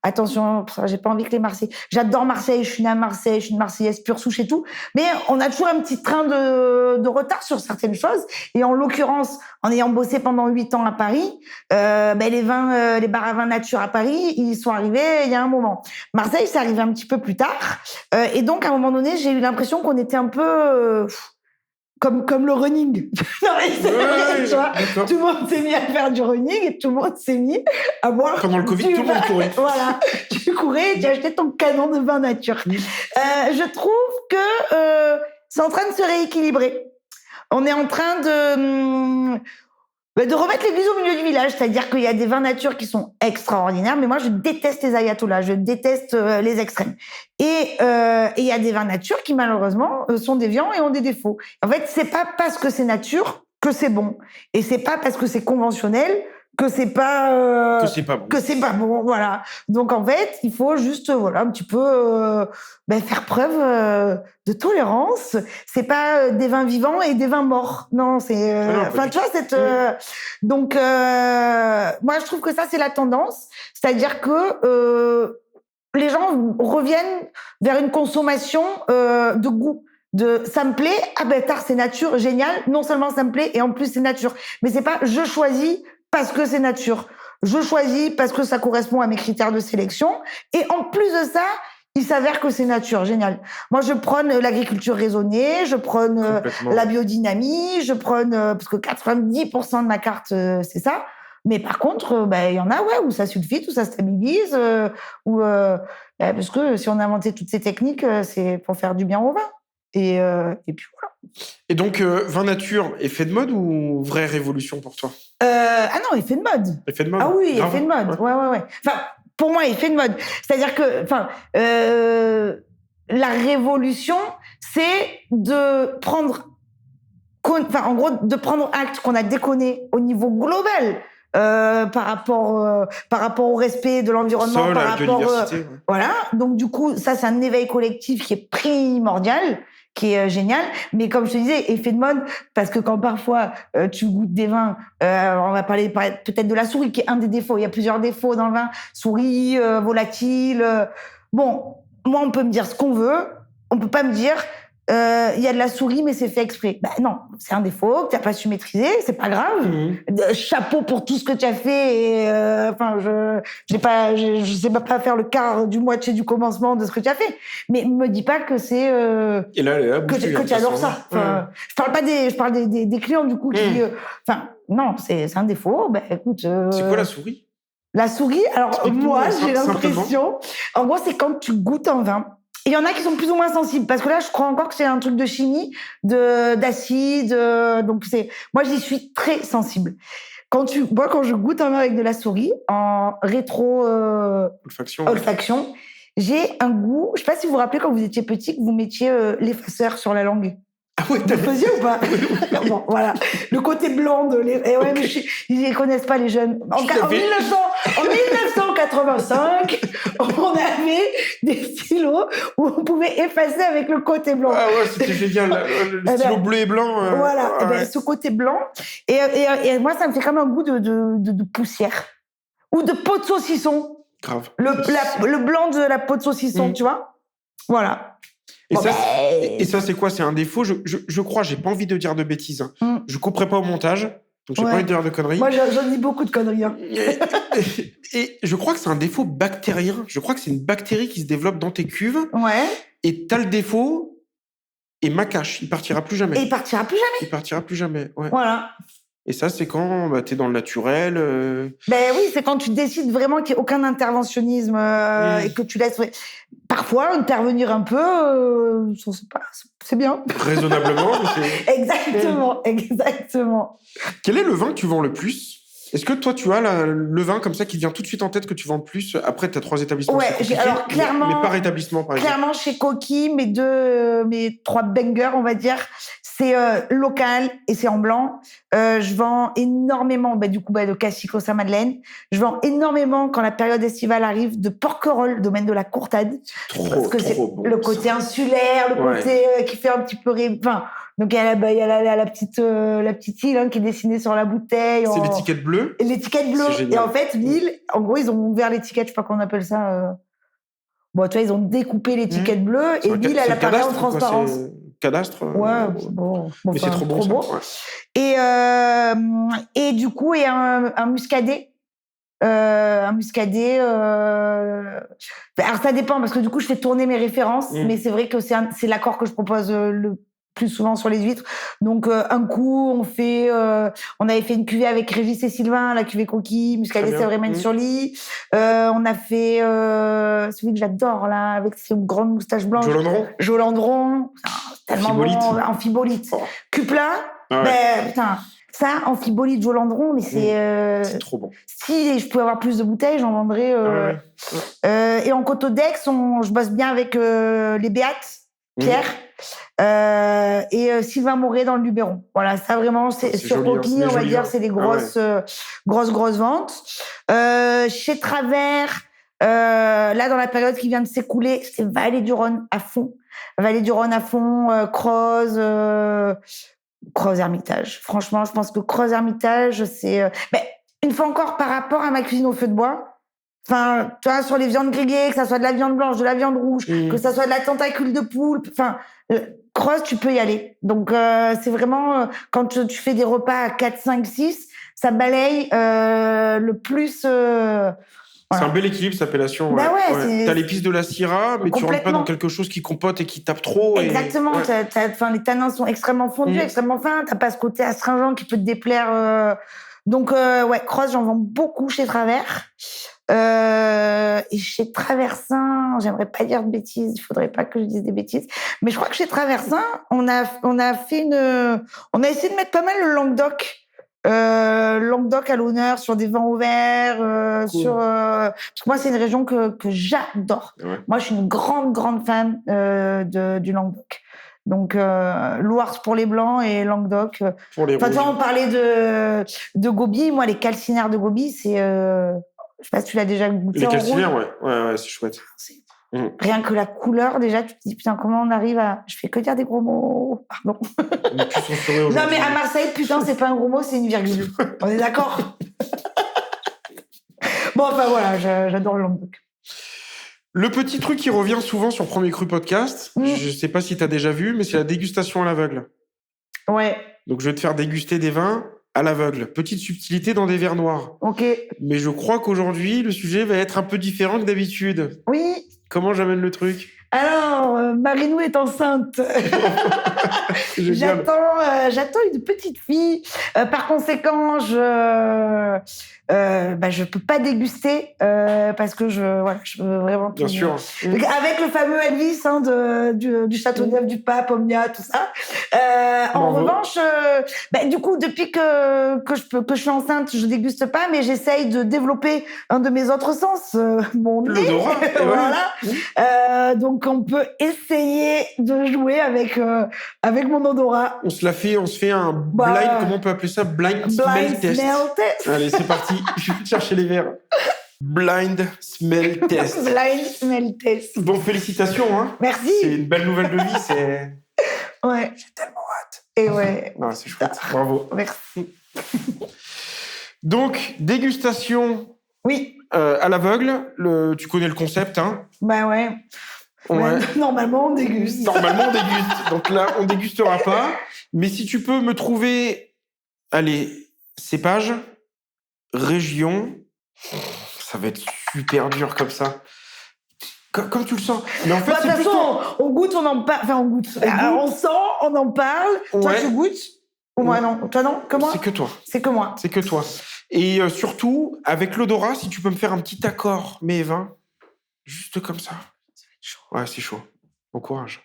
attention, j'ai pas envie que les Marseillais... J'adore Marseille, je suis née à Marseille, je suis une Marseillaise pure souche et tout, mais on a toujours un petit train de retard sur certaines choses. Et en l'occurrence, en ayant bossé pendant 8 ans à Paris, les bars à vin nature à Paris, ils sont arrivés il y a un moment. Marseille, c'est arrivé un petit peu plus tard. Et donc, à un moment donné, j'ai eu l'impression qu'on était un peu... Comme le running. Non, mais tu vois, tout le monde s'est mis à faire du running et tout le monde s'est mis à boire.
Pendant le Covid, tout le monde courait.
Voilà. Tu courais et tu achetais ton canon de vin nature. Je trouve que c'est en train de se rééquilibrer. On est en train de remettre l'église au milieu du village, c'est-à-dire qu'il y a des vins nature qui sont extraordinaires, mais moi je déteste les ayatollahs, je déteste les extrêmes. Et il y a des vins nature qui malheureusement sont déviants et ont des défauts. En fait, c'est pas parce que c'est nature que c'est bon, et c'est pas parce que c'est conventionnel que c'est pas bon, voilà. Donc en fait, il faut juste un petit peu faire preuve de tolérance. C'est pas des vins vivants et des vins morts. Non, c'est tu vois donc moi je trouve que ça c'est la tendance, c'est-à-dire que les gens reviennent vers une consommation de goût. Ça me plaît, c'est nature, génial. Non seulement ça me plaît et en plus c'est nature. Mais c'est pas je choisis parce que c'est nature. Je choisis parce que ça correspond à mes critères de sélection. Et en plus de ça, il s'avère que c'est nature. Génial. Moi, je prône l'agriculture raisonnée, je prône la biodynamie, je prône... parce que 90% de ma carte, c'est ça. Mais par contre, il y en a où ça sulfite, où ça stabilise, parce que si on a inventé toutes ces techniques, c'est pour faire du bien au vin. Et puis voilà.
Et donc, vin nature, effet de mode ou vraie révolution pour toi?
Non, effet de mode.
Effet de mode.
Ah oui, effet de mode. Ouais. Enfin, pour moi, effet de mode. C'est-à-dire que, la révolution, c'est de prendre, en gros, de prendre acte qu'on a déconné au niveau global. Par rapport au respect de l'environnement, par rapport voilà. Donc du coup, ça c'est un éveil collectif qui est primordial, qui est génial. Mais comme je te disais, effet de mode, parce que quand parfois tu goûtes des vins, on va parler peut-être de la souris, qui est un des défauts. Il y a plusieurs défauts dans le vin, souris, volatile. Bon, moi on peut me dire ce qu'on veut, on peut pas me dire il y a de la souris, mais c'est fait exprès. Ben non, c'est un défaut que tu n'as pas su maîtriser, c'est pas grave. Chapeau pour tout ce que tu as fait. Enfin, je sais pas faire le quart du moitié du commencement de ce que tu as fait. Mais me dis pas que c'est
et là,
que tu adores ça. Enfin, je parle des clients du coup qui. Enfin, non, c'est un défaut. Ben écoute.
C'est quoi la souris?
La souris, alors moi, j'ai l'impression. En gros, c'est quand tu goûtes un vin. Il y en a qui sont plus ou moins sensibles, parce que là, je crois encore que c'est un truc de chimie, d'acide, donc moi, j'y suis très sensible. Quand je goûte un vin avec de la souris, en olfaction, j'ai un goût, je sais pas si vous vous rappelez quand vous étiez petit, que vous mettiez l'effaceur sur la langue.
Ah ouais,
vous le faisiez ou pas? Bon, voilà. Le côté blanc de ouais, mais ils ne connaissent pas les jeunes. En 1985, on avait des stylos où on pouvait effacer avec le côté blanc.
Ah ouais, c'était génial. Le stylo bleu et blanc.
Voilà, ouais. Ce côté blanc. Et moi, ça me fait comme un goût de poussière. Ou de peau de saucisson.
Grave.
Le blanc de la peau de saucisson, tu vois? Voilà.
Et ça, c'est quoi? C'est un défaut? Je crois, j'ai pas envie de dire de bêtises. Je couperai pas au montage, donc j'ai pas envie de dire de conneries.
Moi, j'en dis beaucoup de conneries. Hein.
Et je crois que c'est un défaut bactérien. Je crois que c'est une bactérie qui se développe dans tes cuves.
Ouais.
Et t'as le défaut, et Macache, il partira plus jamais.
Il partira plus jamais,
ouais.
Voilà.
Et ça, c'est quand t'es dans le naturel.
Ben oui, c'est quand tu décides vraiment qu'il n'y ait aucun interventionnisme et que tu laisses parfois intervenir un peu. C'est bien.
Raisonnablement.
Exactement.
Quel est le vin que tu vends le plus? Est-ce que toi, tu as le vin comme ça qui vient tout de suite en tête que tu vends le plus? Après, tu as 3 établissements.
Ouais, alors clairement.
Mais par établissement, par exemple.
Clairement, chez Coquille, mes 3 bangers, on va dire, c'est local et c'est en blanc. Je vends énormément, de Cassico Saint-Madeleine. Je vends énormément quand la période estivale arrive de Porquerolles, domaine de la Courtade. Parce que c'est bon, le côté insulaire, le côté qui fait un petit peu donc il y a la petite île qui est dessinée sur la bouteille.
C'est l'étiquette bleue.
L'étiquette bleue. Et en fait, l'île, en gros, ils ont ouvert l'étiquette, je sais pas comment on appelle ça. Bon, tu vois, ils ont découpé l'étiquette bleue et l'île, elle apparaît en transparence.
Cadastre.
Ouais, bon.
Mais c'est trop bon.
Trop beau. Ouais. Et du coup, il y a un muscadet. Alors ça dépend parce que du coup je fais tourner mes références, mais c'est vrai que c'est l'accord que je propose le plus souvent sur les huîtres. Donc un coup on avait fait une cuvée avec Régis et Sylvain, la cuvée Coquille, muscadet Sèvres-et-Maine-sur-Lit. On a fait celui que j'adore là avec ses grandes moustaches blanches. Jolandron. Tellement
Amphibolite.
Bon. Amphibolite. Cuplin. Putain. Ça, Amphibolite, Jolandron, mais
c'est trop bon. Si
je pouvais avoir plus de bouteilles, j'en vendrais. Et en Coteau d'Aix, je bosse bien avec les Béates, Pierre, et Sylvain Moret dans le Luberon. Voilà, ça vraiment, c'est sur Coquille, on va dire, c'est les grosses ventes. Chez Travers, là, dans la période qui vient de s'écouler, c'est Vallée du Rhône à fond. Croze Hermitage. Franchement, je pense que Croze Hermitage, c'est... une fois encore, par rapport à ma cuisine au feu de bois, enfin, tu vois, sur les viandes grillées, que ça soit de la viande blanche, de la viande rouge, que ça soit de la tentacule de poulpe, enfin, Croze, tu peux y aller. Donc, c'est vraiment, quand tu fais des repas à 4, 5, 6, ça balaye le plus...
C'est un bel équilibre, cette appellation.
Ouais.
T'as l'épice de la Syrah, mais tu rentres pas dans quelque chose qui compote et qui tape trop.
Exactement. Les tanins sont extrêmement fondus, extrêmement fins. T'as pas ce côté astringent qui peut te déplaire. Donc, Croze, j'en vends beaucoup chez Travers. Et chez Traversin, j'aimerais pas dire de bêtises, il faudrait pas que je dise des bêtises, mais je crois que chez Traversin, on a essayé de mettre pas mal le Languedoc. Languedoc à l'honneur sur des vins au verre, parce que moi c'est une région que j'adore. Ouais. Moi je suis une grande fan du Languedoc. Donc Loire pour les blancs et Languedoc
pour les rouges.
Toi on parlait de Gobi, moi les calcinaires de Gobi c'est je sais pas si tu l'as déjà goûté.
Les calcinaires ouais c'est chouette.
Rien que la couleur, déjà, tu te dis, putain, comment on arrive à... Je fais que dire des gros mots. Pardon. Non, mais à Marseille, putain, c'est pas un gros mot, c'est une virgule. On est d'accord? Bon, enfin, voilà, j'adore le Languedoc.
Le petit truc qui revient souvent sur Premier Cru Podcast, je sais pas si tu as déjà vu, mais c'est la dégustation à l'aveugle.
Ouais.
Donc, je vais te faire déguster des vins à l'aveugle. Petite subtilité dans des verres noirs.
Ok.
Mais je crois qu'aujourd'hui, le sujet va être un peu différent que d'habitude.
Oui.
Comment j'amène le truc?
Alors, Marinou est enceinte. J'attends une petite fille. Par conséquent, je peux pas déguster parce que je veux vraiment.
Bien sûr.
Avec le fameux Elvis du Châteauneuf du Pape, Omnia, tout ça. En revanche, du coup, depuis que je suis enceinte, je déguste pas, mais j'essaye de développer un de mes autres sens, mon nez.
L'odorat.
Voilà. Donc on peut essayer de jouer avec mon odorat.
On se fait un blind, comment on peut appeler ça? Blind smell test. Allez, c'est parti. Je vais chercher les verres. Blind smell test.
Blind smell test.
Bon, félicitations. Hein.
Merci.
C'est une belle nouvelle de vie.
Ouais.
J'ai tellement hâte.
Et ouais.
Non, c'est chouette. Bravo.
Merci.
Donc, dégustation.
Oui.
À l'aveugle. Tu connais le concept, hein?
Bah ouais. Ouais. Normalement, on déguste. Donc là, on dégustera pas.
Mais si tu peux me trouver, allez, cépage, région, ça va être super dur comme ça. Comme tu le sens. Mais en fait,
de toute façon, on goûte, on en parle. Enfin, on goûte. On sent, on en parle.
Ouais.
Toi, tu goûtes. Ou moi, non. Toi, non. Que moi.
C'est que toi.
C'est que moi.
C'est que toi. Et surtout, avec l'odorat, si tu peux me faire un petit accord, mais vin, juste comme ça. Ouais, c'est chaud. Bon courage.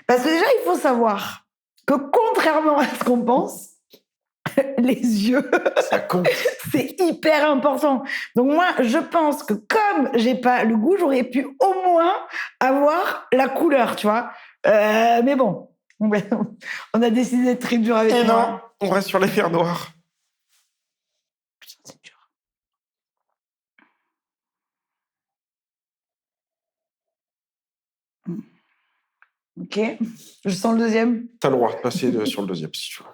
Parce que déjà, il faut savoir que contrairement à ce qu'on pense, les yeux,
ça compte.
C'est hyper important. Donc moi, je pense que comme j'ai pas le goût, j'aurais pu au moins avoir la couleur, tu vois. Mais bon, on a décidé d'être très dur avec moi.
Non, on reste sur les verres noirs.
Putain, c'est dur. Ok, je sens le deuxième.
T'as le droit de passer sur le deuxième, si tu veux.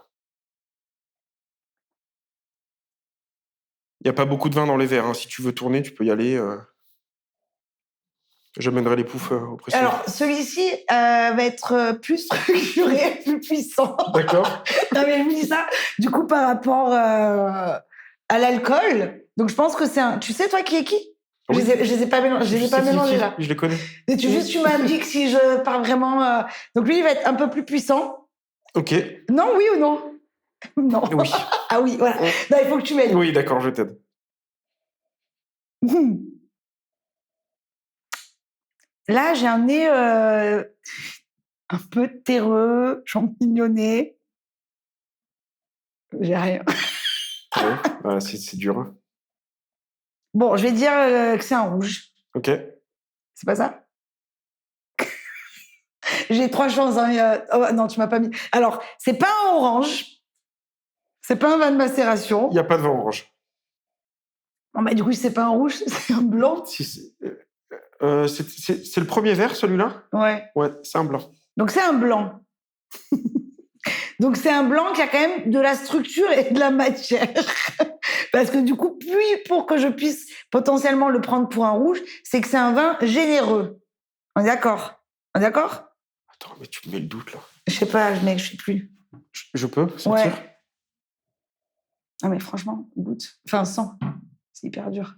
Il n'y a pas beaucoup de vin dans les verres. Hein. Si tu veux tourner, tu peux y aller. J'amènerai les poufs au précis.
Alors, celui-ci va être plus structuré, plus puissant.
D'accord.
Non, mais je vous dis ça, du coup, par rapport à l'alcool. Donc, je pense que c'est un... Tu sais, toi, qui est qui? Oui. Je les ai pas mélangés, là.
Je les connais.
Et tu m'indiques si je parle vraiment... Donc, lui, il va être un peu plus puissant.
Ok.
Non, oui ou non? Non.
Oui.
Ah oui, voilà. Non, il faut que tu m'aides.
Oui, d'accord, je t'aide.
Là, j'ai un nez un peu terreux, champignonné. J'ai rien.
Ouais, bah, c'est dur. Hein.
Bon, je vais dire que c'est un rouge.
Ok.
C'est pas ça? J'ai 3 chances. Hein, oh, non, tu m'as pas mis. Alors, c'est pas un orange. C'est pas un vin de macération.
Il n'y a pas de vin orange.
Non, bah, du coup, c'est pas un rouge, c'est un blanc.
C'est le premier verre, celui-là?
Ouais.
Ouais, c'est un blanc.
Donc, c'est un blanc. Donc, c'est un blanc qui a quand même de la structure et de la matière. Parce que du coup, pour que je puisse potentiellement le prendre pour un rouge, c'est que c'est un vin généreux. On est d'accord? On est d'accord?
Attends, mais tu me mets le doute, là.
Je sais pas, mec, je sais plus.
Je peux sentir?
Ouais. Ah, mais franchement, goûte. Enfin, sens. C'est hyper dur.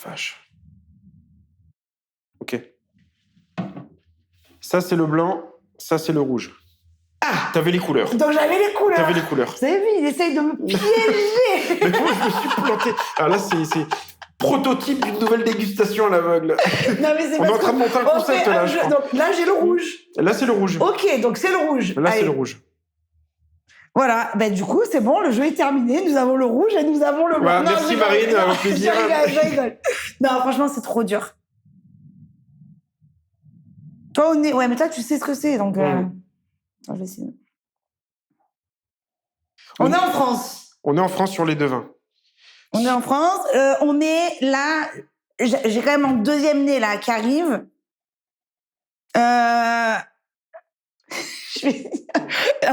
Vache. Ok. Ça, c'est le blanc. Ça, c'est le rouge.
Ah!
T'avais les couleurs.
Donc, j'avais les couleurs.
T'avais les couleurs.
Vous avez vu, il essaye de me piéger.
Mais moi, je me suis planté. Alors là, c'est prototype d'une nouvelle dégustation à l'aveugle.
Non, mais c'est
On est en train de monter un concept, là, je crois.
Donc, là, j'ai le rouge.
Là, c'est le rouge.
Ok, donc c'est le rouge.
Là, c'est le rouge.
Voilà, ben, du coup, c'est bon, le jeu est terminé. Nous avons le rouge et nous avons le blanc.
Voilà, merci Marine, avec plaisir.
Je rigole. Non, franchement, c'est trop dur. Toi, on est... Ouais, mais toi, tu sais ce que c'est, donc... Attends, je vais essayer. On est en France.
On est en France sur les deux vins.
On est en France. On est là... J'ai quand même un deuxième nez, là, qui arrive. Un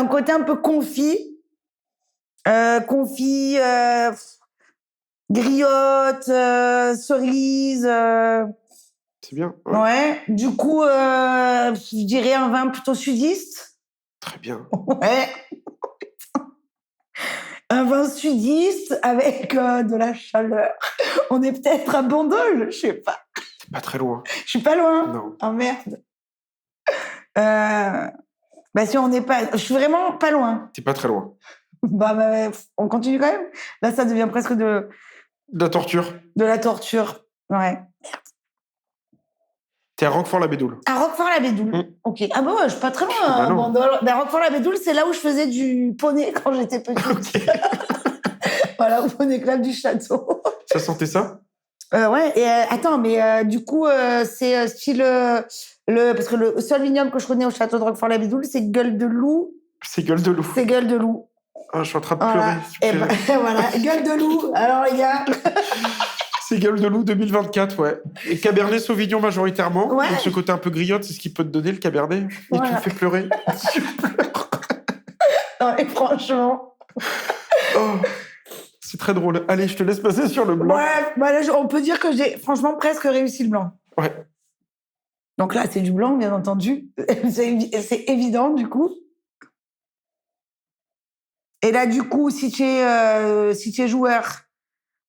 côté un peu confit. Confit, griotte, cerise.
C'est bien.
Ouais. Du coup, je dirais un vin plutôt sudiste.
Très bien.
Ouais. Un vin sudiste avec de la chaleur. On est peut-être à Bandol, je sais pas.
C'est pas très loin.
Je suis pas loin.
Non.
Oh merde. Si on n'est pas... Je suis vraiment pas loin.
T'es pas très loin.
On continue quand même. Là, ça devient presque de
la torture.
De la torture, ouais.
T'es à Roquefort-la-Bédoule.
À Roquefort-la-Bédoule. Ok. Ah bah ouais, je suis pas très loin. Roquefort-la-Bédoule, c'est là où je faisais du poney quand j'étais petite. Okay. Voilà, au poney club du château.
Ça sentait ça?
Ouais. Et attends, mais du coup, c'est style parce que le seul vignoble que je connais au château de Roquefort-la-Bédoule, c'est Gueule de Loup.
C'est Gueule de Loup.
C'est Gueule de Loup.
Ah, je suis en train de pleurer.
Et voilà, Gueule de Loup. Alors les gars.
C'est Gueule de Loup 2024, ouais. Et Cabernet Sauvignon majoritairement. Ouais. Donc ce côté un peu griotte, c'est ce qui peut te donner le Cabernet. Et voilà. Tu me fais pleurer. Tu pleures.
Non, mais franchement.
Oh, c'est très drôle. Allez, je te laisse passer sur le blanc.
Ouais, là, on peut dire que j'ai franchement presque réussi le blanc.
Ouais.
Donc là, c'est du blanc, bien entendu. C'est évident, du coup. Et là, du coup, si tu es joueur,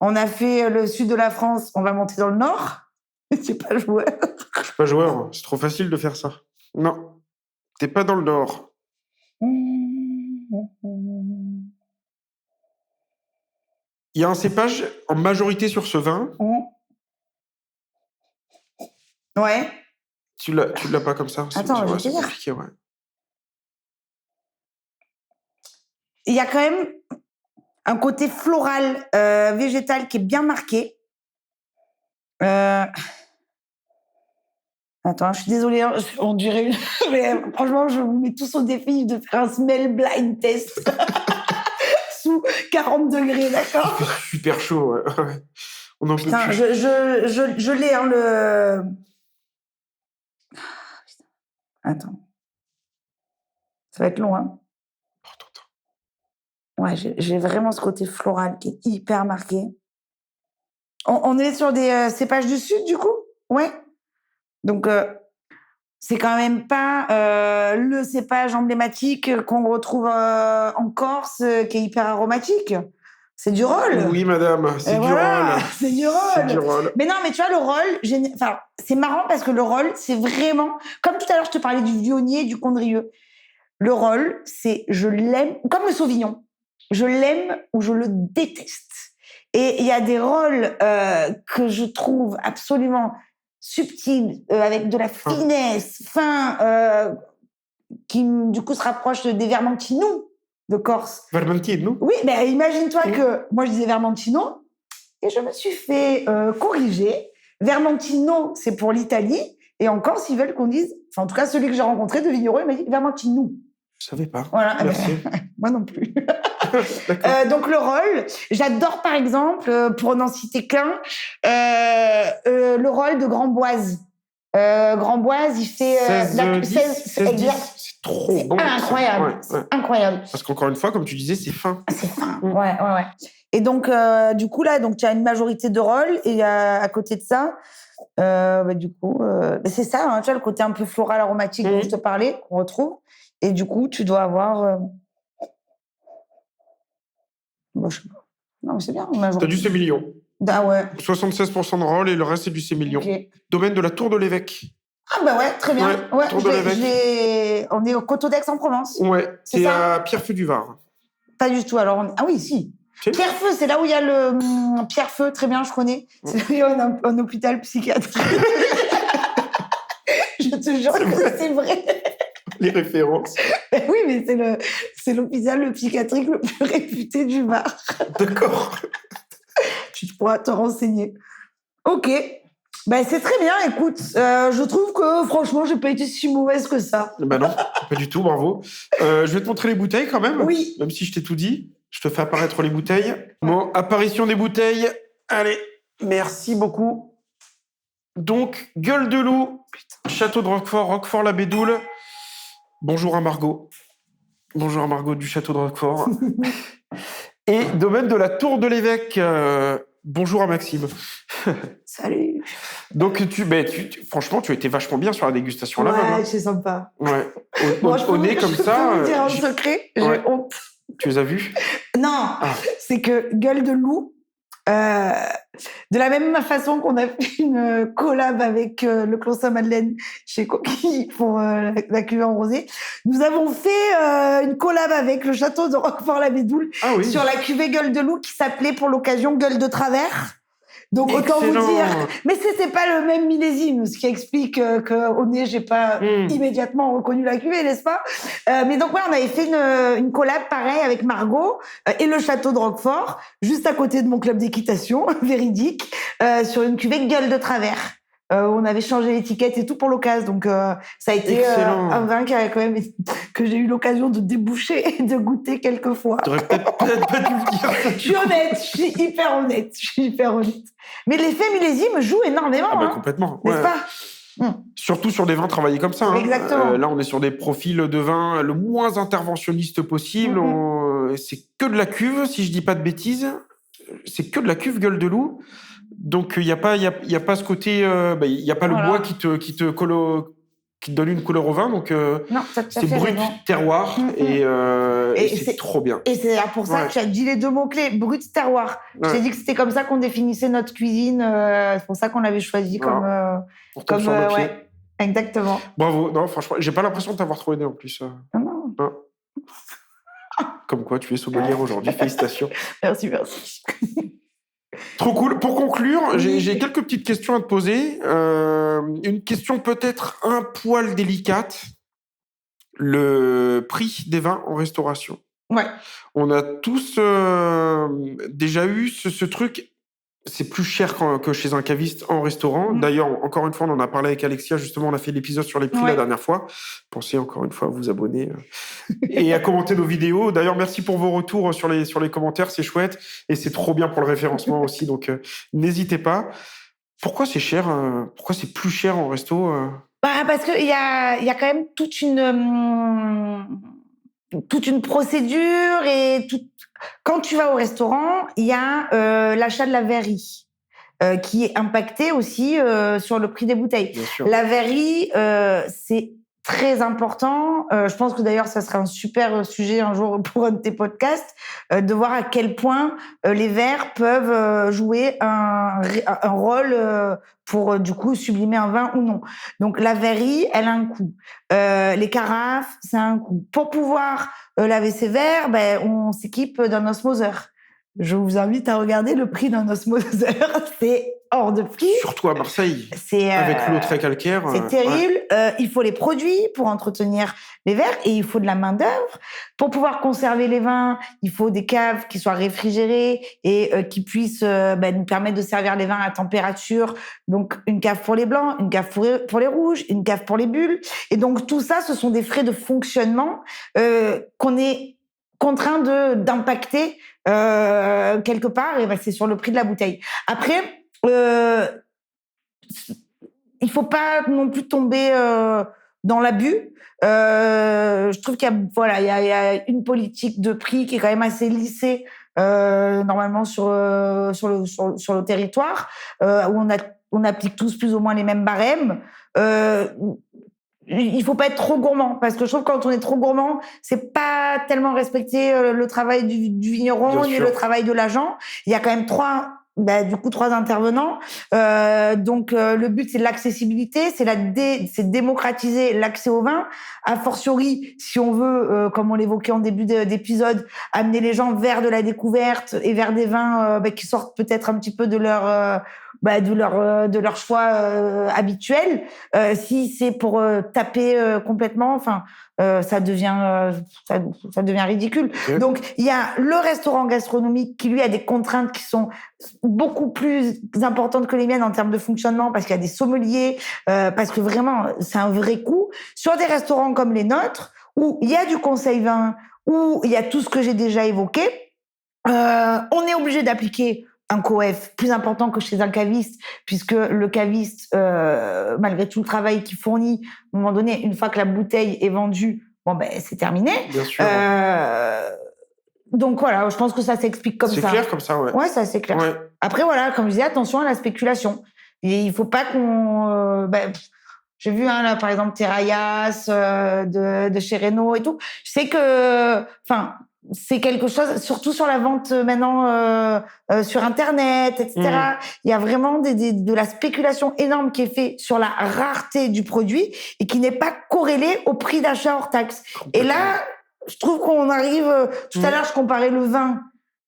on a fait le sud de la France, on va monter dans le nord. Tu n'es pas joueur.
Je suis pas joueur, c'est trop facile de faire ça. Non, t'es pas dans le nord. Il y a un cépage en majorité sur ce vin.
Ouais.
Tu l'as pas comme ça.
Attends, je vais te dire.
Compliqué, ouais.
Il y a quand même un côté floral, végétal qui est bien marqué. Attends, je suis désolée, hein, on dirait... Mais franchement, je vous mets tous au défi de faire un smell blind test sous 40 degrés, d'accord?
Il fait super chaud, ouais. On en peut plus.
Je l'ai, hein, le... Attends. Ça va être long, hein? Ouais, j'ai vraiment ce côté floral qui est hyper marqué. On est sur des cépages du sud, du coup? Ouais. Donc, c'est quand même pas le cépage emblématique qu'on retrouve en Corse, qui est hyper aromatique. C'est du rôle.
Oui, madame, c'est du rôle.
C'est du rôle. Mais non, mais tu vois, le rôle, c'est marrant parce que le rôle, c'est vraiment... Comme tout à l'heure, je te parlais du Viognier, du Condrieu. Le rôle, je l'aime, comme le Sauvignon. Je l'aime ou je le déteste. Et il y a des rôles que je trouve absolument subtils, avec de la finesse, fins, qui du coup se rapprochent des Vermentino de Corse.
Vermentino?
Oui, mais imagine-toi que moi je disais Vermentino et je me suis fait corriger. Vermentino, c'est pour l'Italie. Et en Corse, ils veulent qu'on dise, enfin en tout cas celui que j'ai rencontré de vigneron, il m'a dit Vermentino.
Je savais pas.
Voilà.
Merci.
Moi non plus. Donc le rôle, j'adore par exemple, pour n'en citer qu'un, le rôle de Grandboise. Grandboise, il fait
16, c'est trop bon.
Incroyable, incroyable.
Parce qu'encore une fois, comme tu disais, c'est fin.
C'est fin, ouais. Et donc du coup là, donc tu as une majorité de rôles et à côté de ça, du coup, c'est ça, hein, tu vois le côté un peu floral aromatique dont je te parlais, qu'on retrouve. Et du coup, tu dois avoir... Bon, je sais pas. Non, mais c'est bien.
T'as du sémillon.
Ah ouais.
76% de rôle et le reste, c'est du sémillon. Okay. Domaine de la Tour de l'Évêque.
Ah bah ouais, très bien. Ouais,
Tour de l'Évêque.
On est au Coteau d'Aix-en-Provence.
Ouais, c'est à Pierrefeu-du-Var.
Pas du tout. Alors, Ah oui, si. Pierrefeu, c'est là où il y a le Pierrefeu, très bien, je connais. C'est là où il y a un hôpital psychiatrique. Je te jure que c'est vrai.
Les références.
Oui, mais c'est l'hôpital psychiatrique le plus réputé du Var.
D'accord.
Tu pourras te renseigner. Ok. Ben, c'est très bien, écoute. Je trouve que, franchement, j'ai pas été si mauvaise que ça.
Ben non, pas du tout, bravo. Je vais te montrer les bouteilles quand même.
Oui.
Même si je t'ai tout dit. Je te fais apparaître les bouteilles. Bon, apparition des bouteilles. Allez, merci beaucoup. Donc, Gueule de Loup, Château de Roquefort, Roquefort-la-Bédoule. Bonjour à Margot. Bonjour à Margot du Château de Roquefort. Et domaine de la Tour de l'Évêque. Bonjour à Maxime.
Salut.
Donc, franchement, tu as été vachement bien sur la dégustation là-bas.
Ouais, c'est sympa.
Ouais.
Au nez
comme ça.
Je peux vous dire un secret, j'ai honte.
Tu les as vus?
Non, c'est que Gueule de loup, de la même façon qu'on a fait une collab avec le Clos Saint-Madeleine chez Coquille pour la cuvée en rosé, nous avons fait une collab avec le château de Roquefort-la-Bédoule sur la cuvée Gueule de loup qui s'appelait pour l'occasion Gueule de Travers. Donc autant vous dire, mais c'était pas le même millésime, ce qui explique qu'au nez j'ai pas immédiatement reconnu la cuvée, n'est-ce pas? Mais donc on avait fait une collab pareil avec Margot et le château de Roquefort, juste à côté de mon club d'équitation véridique, sur une cuvée Gueule de Travers. On avait changé l'étiquette et tout pour l'occasion, donc ça a été un vin qui a quand même que j'ai eu l'occasion de déboucher et de goûter quelques fois.
T'aurais peut-être pas dû me dire ça.
Je suis hyper honnête. Mais l'effet millésime joue énormément.
Ah bah complètement.
N'est-ce pas?
Surtout sur des vins travaillés comme ça.
Exactement.
Là, on est sur des profils de vin le moins interventionniste possible. C'est que de la cuve, si je dis pas de bêtises. C'est que de la cuve Gueule de loup. Donc il y a pas ce côté, il y a pas le bois qui te donne une couleur au vin. Donc
non,
c'est brut terroir et c'est trop bien.
Et c'est pour ça que tu as dit les deux mots clés, brut terroir. Je t'ai dit que c'était comme ça qu'on définissait notre cuisine. C'est pour ça qu'on l'avait choisi comme exactement.
Bravo. Non, franchement, j'ai pas l'impression de t'avoir trop aidé en plus.
Non.
Comme quoi, tu es sommelière aujourd'hui. Félicitations.
Merci.
Trop cool. Pour conclure, j'ai quelques petites questions à te poser. Une question peut-être un poil délicate. Le prix des vins en restauration.
Ouais.
On a tous déjà eu ce truc. C'est plus cher que chez un caviste en restaurant. D'ailleurs, encore une fois, on en a parlé avec Alexia. Justement, on a fait l'épisode sur les prix la dernière fois. Pensez encore une fois à vous abonner et à commenter nos vidéos. D'ailleurs, merci pour vos retours sur les commentaires. C'est chouette. Et c'est trop bien pour le référencement aussi. Donc, n'hésitez pas. Pourquoi c'est cher Pourquoi c'est plus cher en resto
parce qu'il y a quand même toute une procédure et quand tu vas au restaurant, il y a l'achat de la verrerie qui est impacté aussi sur le prix des bouteilles. La verrerie, c'est très important. Je pense que d'ailleurs, ça sera un super sujet un jour pour un de tes podcasts, de voir à quel point les verres peuvent jouer un rôle pour du coup sublimer un vin ou non. Donc la verrerie, elle a un coût. Les carafes, ça a un coût. Pour pouvoir laver ses verres, on s'équipe d'un osmoseur. Je vous invite à regarder le prix d'un osmoseur. C'est hors de prix.
Surtout à Marseille, avec l'eau très calcaire.
C'est terrible. Il faut les produits pour entretenir les verres et il faut de la main-d'œuvre. Pour pouvoir conserver les vins, il faut des caves qui soient réfrigérées et qui puissent nous permettre de servir les vins à température. Donc, une cave pour les blancs, une cave pour les rouges, une cave pour les bulles. Et donc, tout ça, ce sont des frais de fonctionnement qu'on est contraint d'impacter quelque part. Et c'est sur le prix de la bouteille. Après, il faut pas non plus tomber dans l'abus. Je trouve qu'il y a une politique de prix qui est quand même assez lissée normalement sur le territoire où on applique tous plus ou moins les mêmes barèmes. Il faut pas être trop gourmand parce que je trouve que quand on est trop gourmand, c'est pas tellement respecter le travail du vigneron ni le travail de l'agent. Il y a quand même trois intervenants. Donc le but c'est l'accessibilité, c'est démocratiser l'accès au vin. A fortiori, si on veut, comme on l'évoquait en début d'épisode, amener les gens vers de la découverte et vers des vins qui sortent peut-être un petit peu de leur choix habituel. Si c'est pour taper complètement, ça devient ridicule. Okay. Donc il y a le restaurant gastronomique qui lui a des contraintes qui sont beaucoup plus importantes que les miennes en termes de fonctionnement parce qu'il y a des sommeliers, parce que vraiment c'est un vrai coût. Sur des restaurants comme les nôtres où il y a du conseil vin, où il y a tout ce que j'ai déjà évoqué, on est obligé d'appliquer un COEF plus important que chez un caviste, puisque le caviste, malgré tout le travail qu'il fournit, à un moment donné, une fois que la bouteille est vendue, c'est terminé.
Bien sûr.
Donc voilà, je pense que ça s'explique comme ça.
C'est clair comme ça, ouais.
Ouais, ça c'est clair.
Ouais.
Après voilà, comme je disais, attention à la spéculation. Et il faut pas qu'on... j'ai vu là par exemple Terrayas de chez Renault et tout. Je sais que, enfin, c'est quelque chose, surtout sur la vente maintenant sur Internet, etc. Il y a vraiment de la spéculation énorme qui est faite sur la rareté du produit et qui n'est pas corrélée au prix d'achat hors taxe. Et là, je trouve qu'on arrive... tout à l'heure, je comparais le vin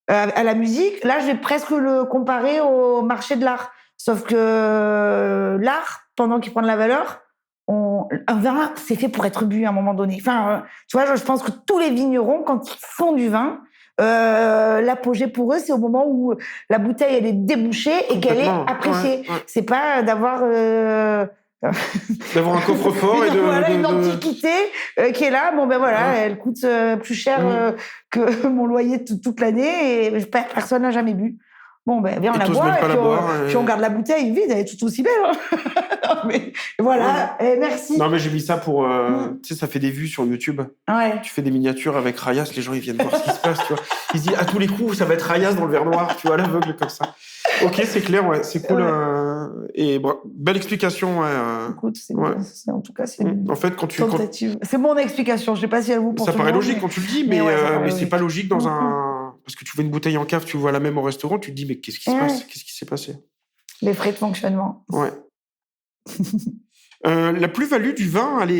à la musique. Là, je vais presque le comparer au marché de l'art. Sauf que l'art, pendant qu'il prend de la valeur, un vin, c'est fait pour être bu à un moment donné. Enfin, tu vois, je pense que tous les vignerons, quand ils font du vin, l'apogée pour eux, c'est au moment où la bouteille, elle est débouchée et qu'elle est appréciée. Ouais. C'est pas d'avoir...
d'avoir un coffre-fort
une antiquité qui est là. Bon, ben voilà, elle coûte plus cher que mon loyer toute l'année et personne n'a jamais bu. Bon, ben, viens, on la boit, puis on garde la bouteille vide, elle est tout aussi belle. Hein. Mais voilà, merci.
Non, mais j'ai mis ça pour... tu sais, ça fait des vues sur YouTube.
Ouais.
Tu fais des miniatures avec Rayas, les gens, ils viennent voir ce qui se passe, tu vois. Ils se disent, à tous les coups, ça va être Rayas dans le verre noir, tu vois, à l'aveugle, comme ça. Ok, c'est clair, ouais, c'est cool. Et belle explication, ouais.
Écoute, en tout cas, c'est
en fait, quand tu...
tentative. C'est mon explication, je sais pas si elle vous pour
ça paraît logique quand tu le dis, mais c'est pas logique dans un... Parce que tu vois une bouteille en cave, tu vois la même au restaurant, tu te dis, mais qu'est-ce qui se passe ? Qu'est-ce qui s'est passé ?
Les frais de fonctionnement.
Ouais. La plus-value du vin, elle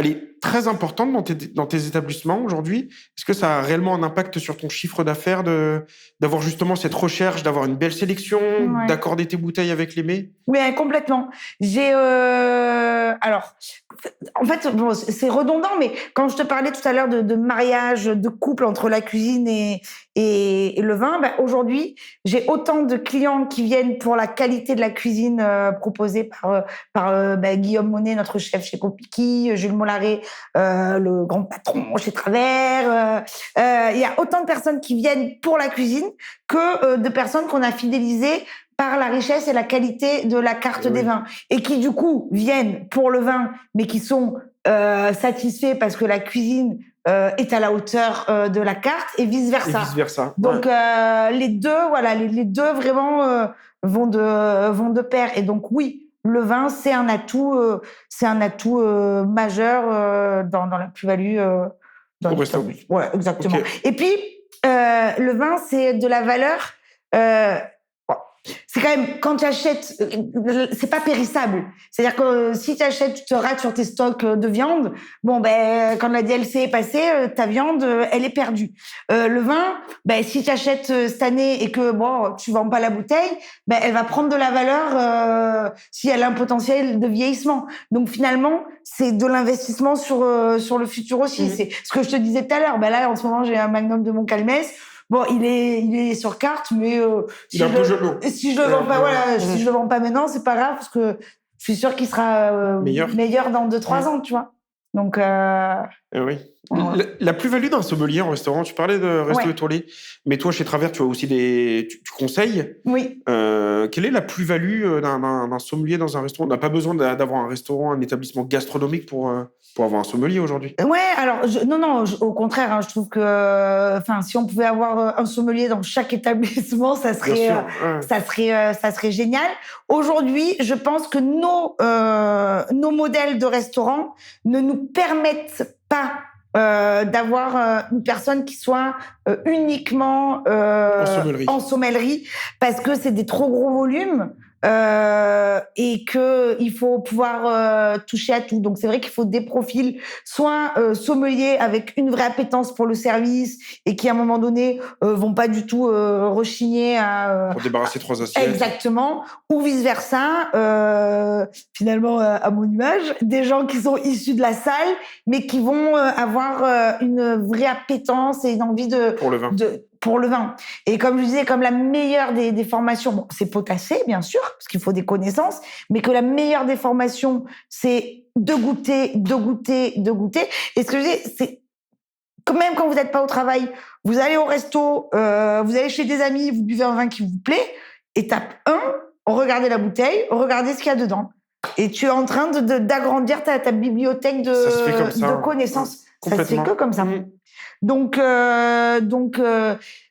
est très importante dans tes établissements aujourd'hui. Est-ce que ça a réellement un impact sur ton chiffre d'affaires d'avoir justement cette recherche, d'avoir une belle sélection, d'accorder tes bouteilles avec les mets ?
Oui, complètement. Alors, en fait, bon, c'est redondant, mais quand je te parlais tout à l'heure de mariage, de couple entre la cuisine et le vin, aujourd'hui, j'ai autant de clients qui viennent pour la qualité de la cuisine proposée par Guillaume Monet, notre chef chez Copiki, Jules Mollaret, le grand patron chez Travers. Il y a autant de personnes qui viennent pour la cuisine que de personnes qu'on a fidélisées par la richesse et la qualité de la carte des vins. Et qui, du coup, viennent pour le vin, mais qui sont satisfaits parce que la cuisine est à la hauteur de la carte et vice-versa.
Et vice-versa.
Donc, les deux vraiment vont de pair. Et donc, oui, le vin, c'est un atout majeur dans la plus-value.
Au restaurant.
Ouais, exactement. Okay. Et puis, le vin, c'est de la valeur... c'est quand même, quand tu achètes, c'est pas périssable. C'est-à-dire que si tu achètes, tu te rates sur tes stocks de viande, quand la DLC est passée, ta viande, elle est perdue. Le vin, si tu achètes cette année et que, tu vends pas la bouteille, elle va prendre de la valeur si elle a un potentiel de vieillissement. Donc finalement, c'est de l'investissement sur le futur aussi. C'est ce que je te disais tout à l'heure. Là, en ce moment, j'ai un Magnum de Montcalmès. Bon, il est sur carte, mais si je le vends pas maintenant, c'est pas grave parce que je suis sûre qu'il sera meilleur dans 2-3 ans, tu vois. Donc
oui. La plus-value d'un sommelier en restaurant, tu parlais de resto étoilé, mais toi chez Travers, tu as aussi tu conseilles.
Oui.
Quelle est la plus-value d'un sommelier dans un restaurant ? On n'a pas besoin d'avoir un restaurant, un établissement gastronomique pour avoir un sommelier aujourd'hui.
Ouais, alors non, au contraire, je trouve que si on pouvait avoir un sommelier dans chaque établissement, ça serait génial. Aujourd'hui, je pense que nos modèles de restaurants ne nous permettent pas d'avoir une personne qui soit uniquement en sommellerie parce que c'est des trop gros volumes et que il faut pouvoir toucher à tout. Donc c'est vrai qu'il faut des profils soit sommeliers avec une vraie appétence pour le service et qui à un moment donné vont pas du tout rechigner
pour débarrasser 3 assiettes.
Exactement, ou vice versa finalement à mon image, des gens qui sont issus de la salle mais qui vont avoir une vraie appétence et une envie pour le vin. Et comme je disais, comme la meilleure des formations, c'est potasser, bien sûr, parce qu'il faut des connaissances, mais que la meilleure des formations, c'est de goûter. Et ce que je dis, c'est quand même quand vous n'êtes pas au travail, vous allez au resto, vous allez chez des amis, vous buvez un vin qui vous plaît, étape 1, regardez la bouteille, regardez ce qu'il y a dedans. Et tu es en train d'agrandir ta bibliothèque de connaissances. Ça se fait que comme ça. Donc,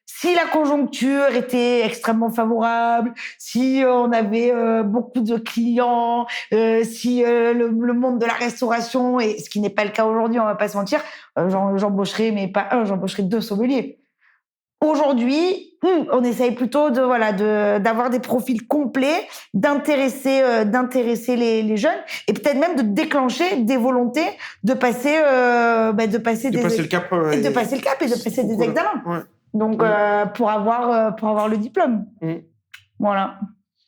si la conjoncture était extrêmement favorable, si on avait beaucoup de clients, si le monde de la restauration, et ce qui n'est pas le cas aujourd'hui, on va pas se mentir, j'embaucherais, mais pas un, j'embaucherais 2 sommeliers. Aujourd'hui, on essaye plutôt d'avoir des profils complets, d'intéresser les jeunes, et peut-être même de déclencher des volontés de passer
le cap
et de passer des examens.
Ouais.
Donc pour avoir le diplôme. Voilà.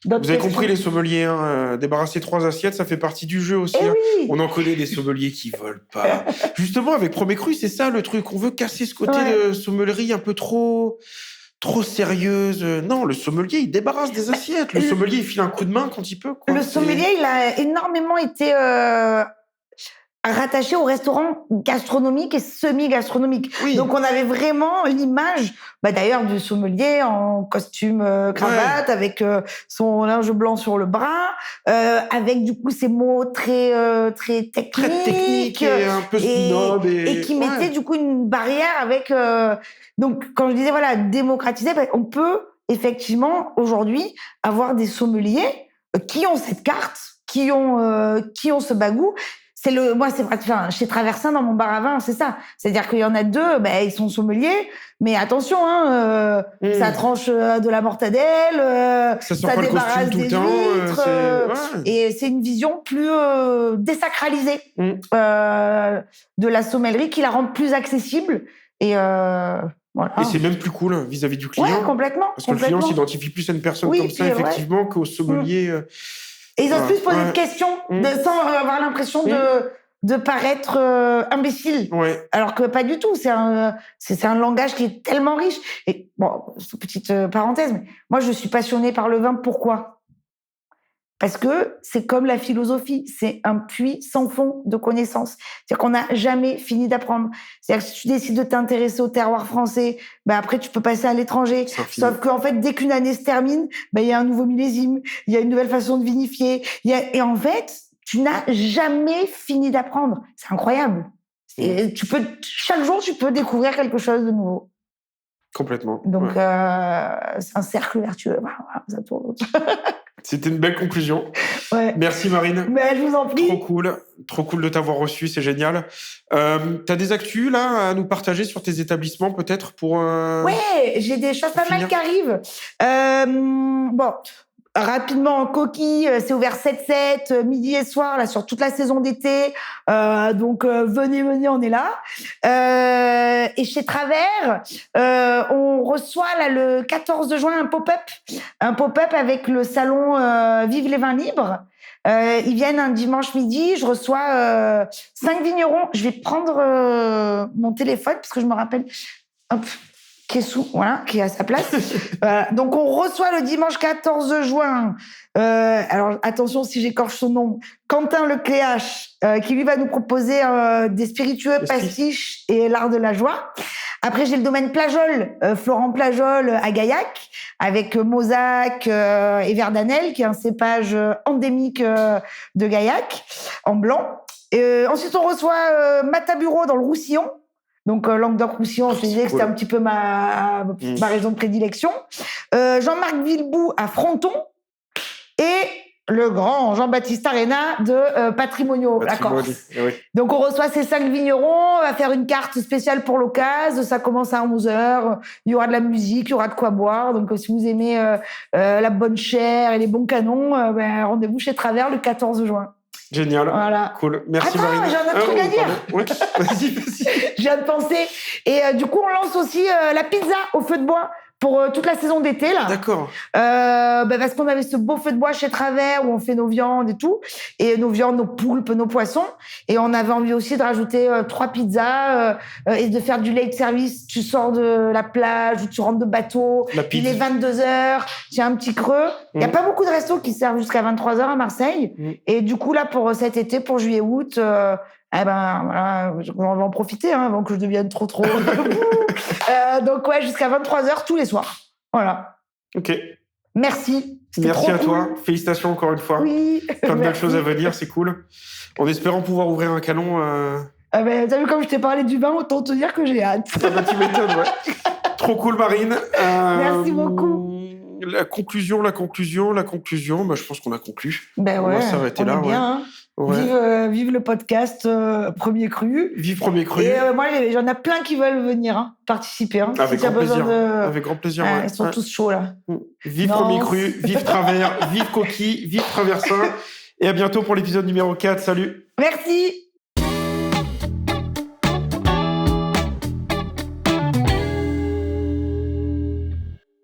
Vous avez compris, les sommeliers, hein, débarrasser 3 assiettes, ça fait partie du jeu aussi. Hein.
Oui.
On en connaît des sommeliers qui volent pas. Justement, avec Premier Cru, c'est ça le truc. On veut casser ce côté de sommellerie un peu trop sérieuse. Non, le sommelier, il débarrasse des assiettes. Le sommelier, il file un coup de main quand il peut. Quoi.
Le sommelier, il a énormément été rattaché au restaurant gastronomique et semi-gastronomique. Oui. Donc, on avait vraiment l'image, d'ailleurs, du sommelier en costume cravate, avec son linge blanc sur le bras, avec, du coup, ces mots très techniques.
Très techniques et un peu snob.
Et qui mettait, du coup, une barrière avec... Donc, quand je disais, démocratiser, on peut, effectivement, aujourd'hui, avoir des sommeliers qui ont cette carte, qui ont ce bagou. Chez Traversin, dans mon bar à vin, c'est ça. C'est-à-dire qu'il y en a 2, ils sont sommeliers, mais attention, ça tranche de la mortadelle, ça débarrasse des huîtres, et c'est une vision plus désacralisée de la sommellerie qui la rend plus accessible. Et voilà.
Et c'est même plus cool vis-à-vis du client.
Ouais, complètement.
Parce que le client s'identifie plus à une personne comme ça, effectivement, qu'au sommelier.
Et ils osent plus poser de questions, sans avoir l'impression de paraître imbécile. Ouais. Alors que pas du tout. C'est un langage qui est tellement riche. Et bon, petite parenthèse, mais moi, je suis passionnée par le vin. Pourquoi ? Parce que c'est comme la philosophie, c'est un puits sans fond de connaissances. C'est-à-dire qu'on n'a jamais fini d'apprendre. C'est-à-dire que si tu décides de t'intéresser au terroir français, après tu peux passer à l'étranger. Sauf qu'en fait, dès qu'une année se termine, il y a un nouveau millésime, il y a une nouvelle façon de vinifier. Et en fait, tu n'as jamais fini d'apprendre. C'est incroyable. Chaque jour, tu peux découvrir quelque chose de nouveau.
Complètement.
Donc, c'est un cercle vertueux. Ça tourne.
C'était une belle conclusion.
Ouais.
Merci Marine.
Mais je vous en prie.
Trop cool de t'avoir reçu, c'est génial. T'as des actus là à nous partager sur tes établissements peut-être pour
Ouais, j'ai des choses pas mal qui arrivent. Rapidement, en Coquille, c'est ouvert 7-7, midi et soir, là, sur toute la saison d'été. Donc, venez, on est là. Et chez Travers, on reçoit, là, le 14 juin, un pop-up avec le salon Vive les vins libres. Ils viennent un dimanche midi, je reçois 5 vignerons. Je vais prendre mon téléphone, parce que je me rappelle... Hop. Qui est à sa place. Donc, on reçoit le dimanche 14 juin, alors attention si j'écorche son nom, Quentin Lecléache, qui lui va nous proposer des spiritueux, pastiches et l'art de la joie. Après, j'ai le domaine Plajol, Florent Plajol à Gaillac, avec Mozac et Verdanel, qui est un cépage endémique de Gaillac, en blanc. Ensuite, on reçoit Mataburo dans le Roussillon. Donc, Languedoc-Roussillon, je disais que c'était un petit peu ma région de prédilection. Jean-Marc Villebout à Fronton. Et le grand Jean-Baptiste Arena de Patrimonio, la Corse. Oui. Donc, on reçoit ces 5 vignerons. On va faire une carte spéciale pour l'occasion. Ça commence à 11h. Il y aura de la musique, il y aura de quoi boire. Donc, si vous aimez la bonne chair et les bons canons, rendez-vous chez Travers le 14 juin.
Génial. Voilà. Cool. Merci Marine.
J'ai un autre truc à dire.
Oui. Vas-y.
Je viens de penser. Et du coup, on lance aussi la pizza au feu de bois pour toute la saison d'été, là.
D'accord.
Parce qu'on avait ce beau feu de bois chez Travers où on fait nos viandes et tout. Et nos viandes, nos poulpes, nos poissons. Et on avait envie aussi de rajouter 3 pizzas et de faire du late service. Tu sors de la plage ou tu rentres de bateau. Il est 22h. Tu as un petit creux. Il n'y a pas beaucoup de restos qui servent jusqu'à 23h à Marseille. Et du coup, là, pour cet été, pour juillet-août, voilà, on va en profiter avant que je devienne trop. Donc, jusqu'à 23h tous les soirs. Voilà.
Ok.
Merci.
Merci à toi. Félicitations encore une fois.
Oui.
Plein de belles choses à venir, c'est cool. En espérant pouvoir ouvrir un canon
Ah ben, t'as vu comme je t'ai parlé du vin, autant te dire que j'ai hâte.
Ah bah, tu m'étonnes, ouais. Trop cool, Marine.
Merci beaucoup.
La conclusion, bah, je pense qu'on a conclu.
Ben
On
ouais,
va s'arrêter
on
là.
est bien. Hein.
Ouais.
Vive le podcast Premier Cru.
Vive Premier Cru.
Et moi, j'en ai plein qui veulent venir participer. Hein,
Avec
si
grand plaisir.
De...
Avec grand plaisir.
Ah,
ouais.
Ils sont tous chauds là.
Vive Premier Cru, vive Travers, vive Coquille, vive Traversin. Et à bientôt pour l'épisode numéro 4. Salut.
Merci.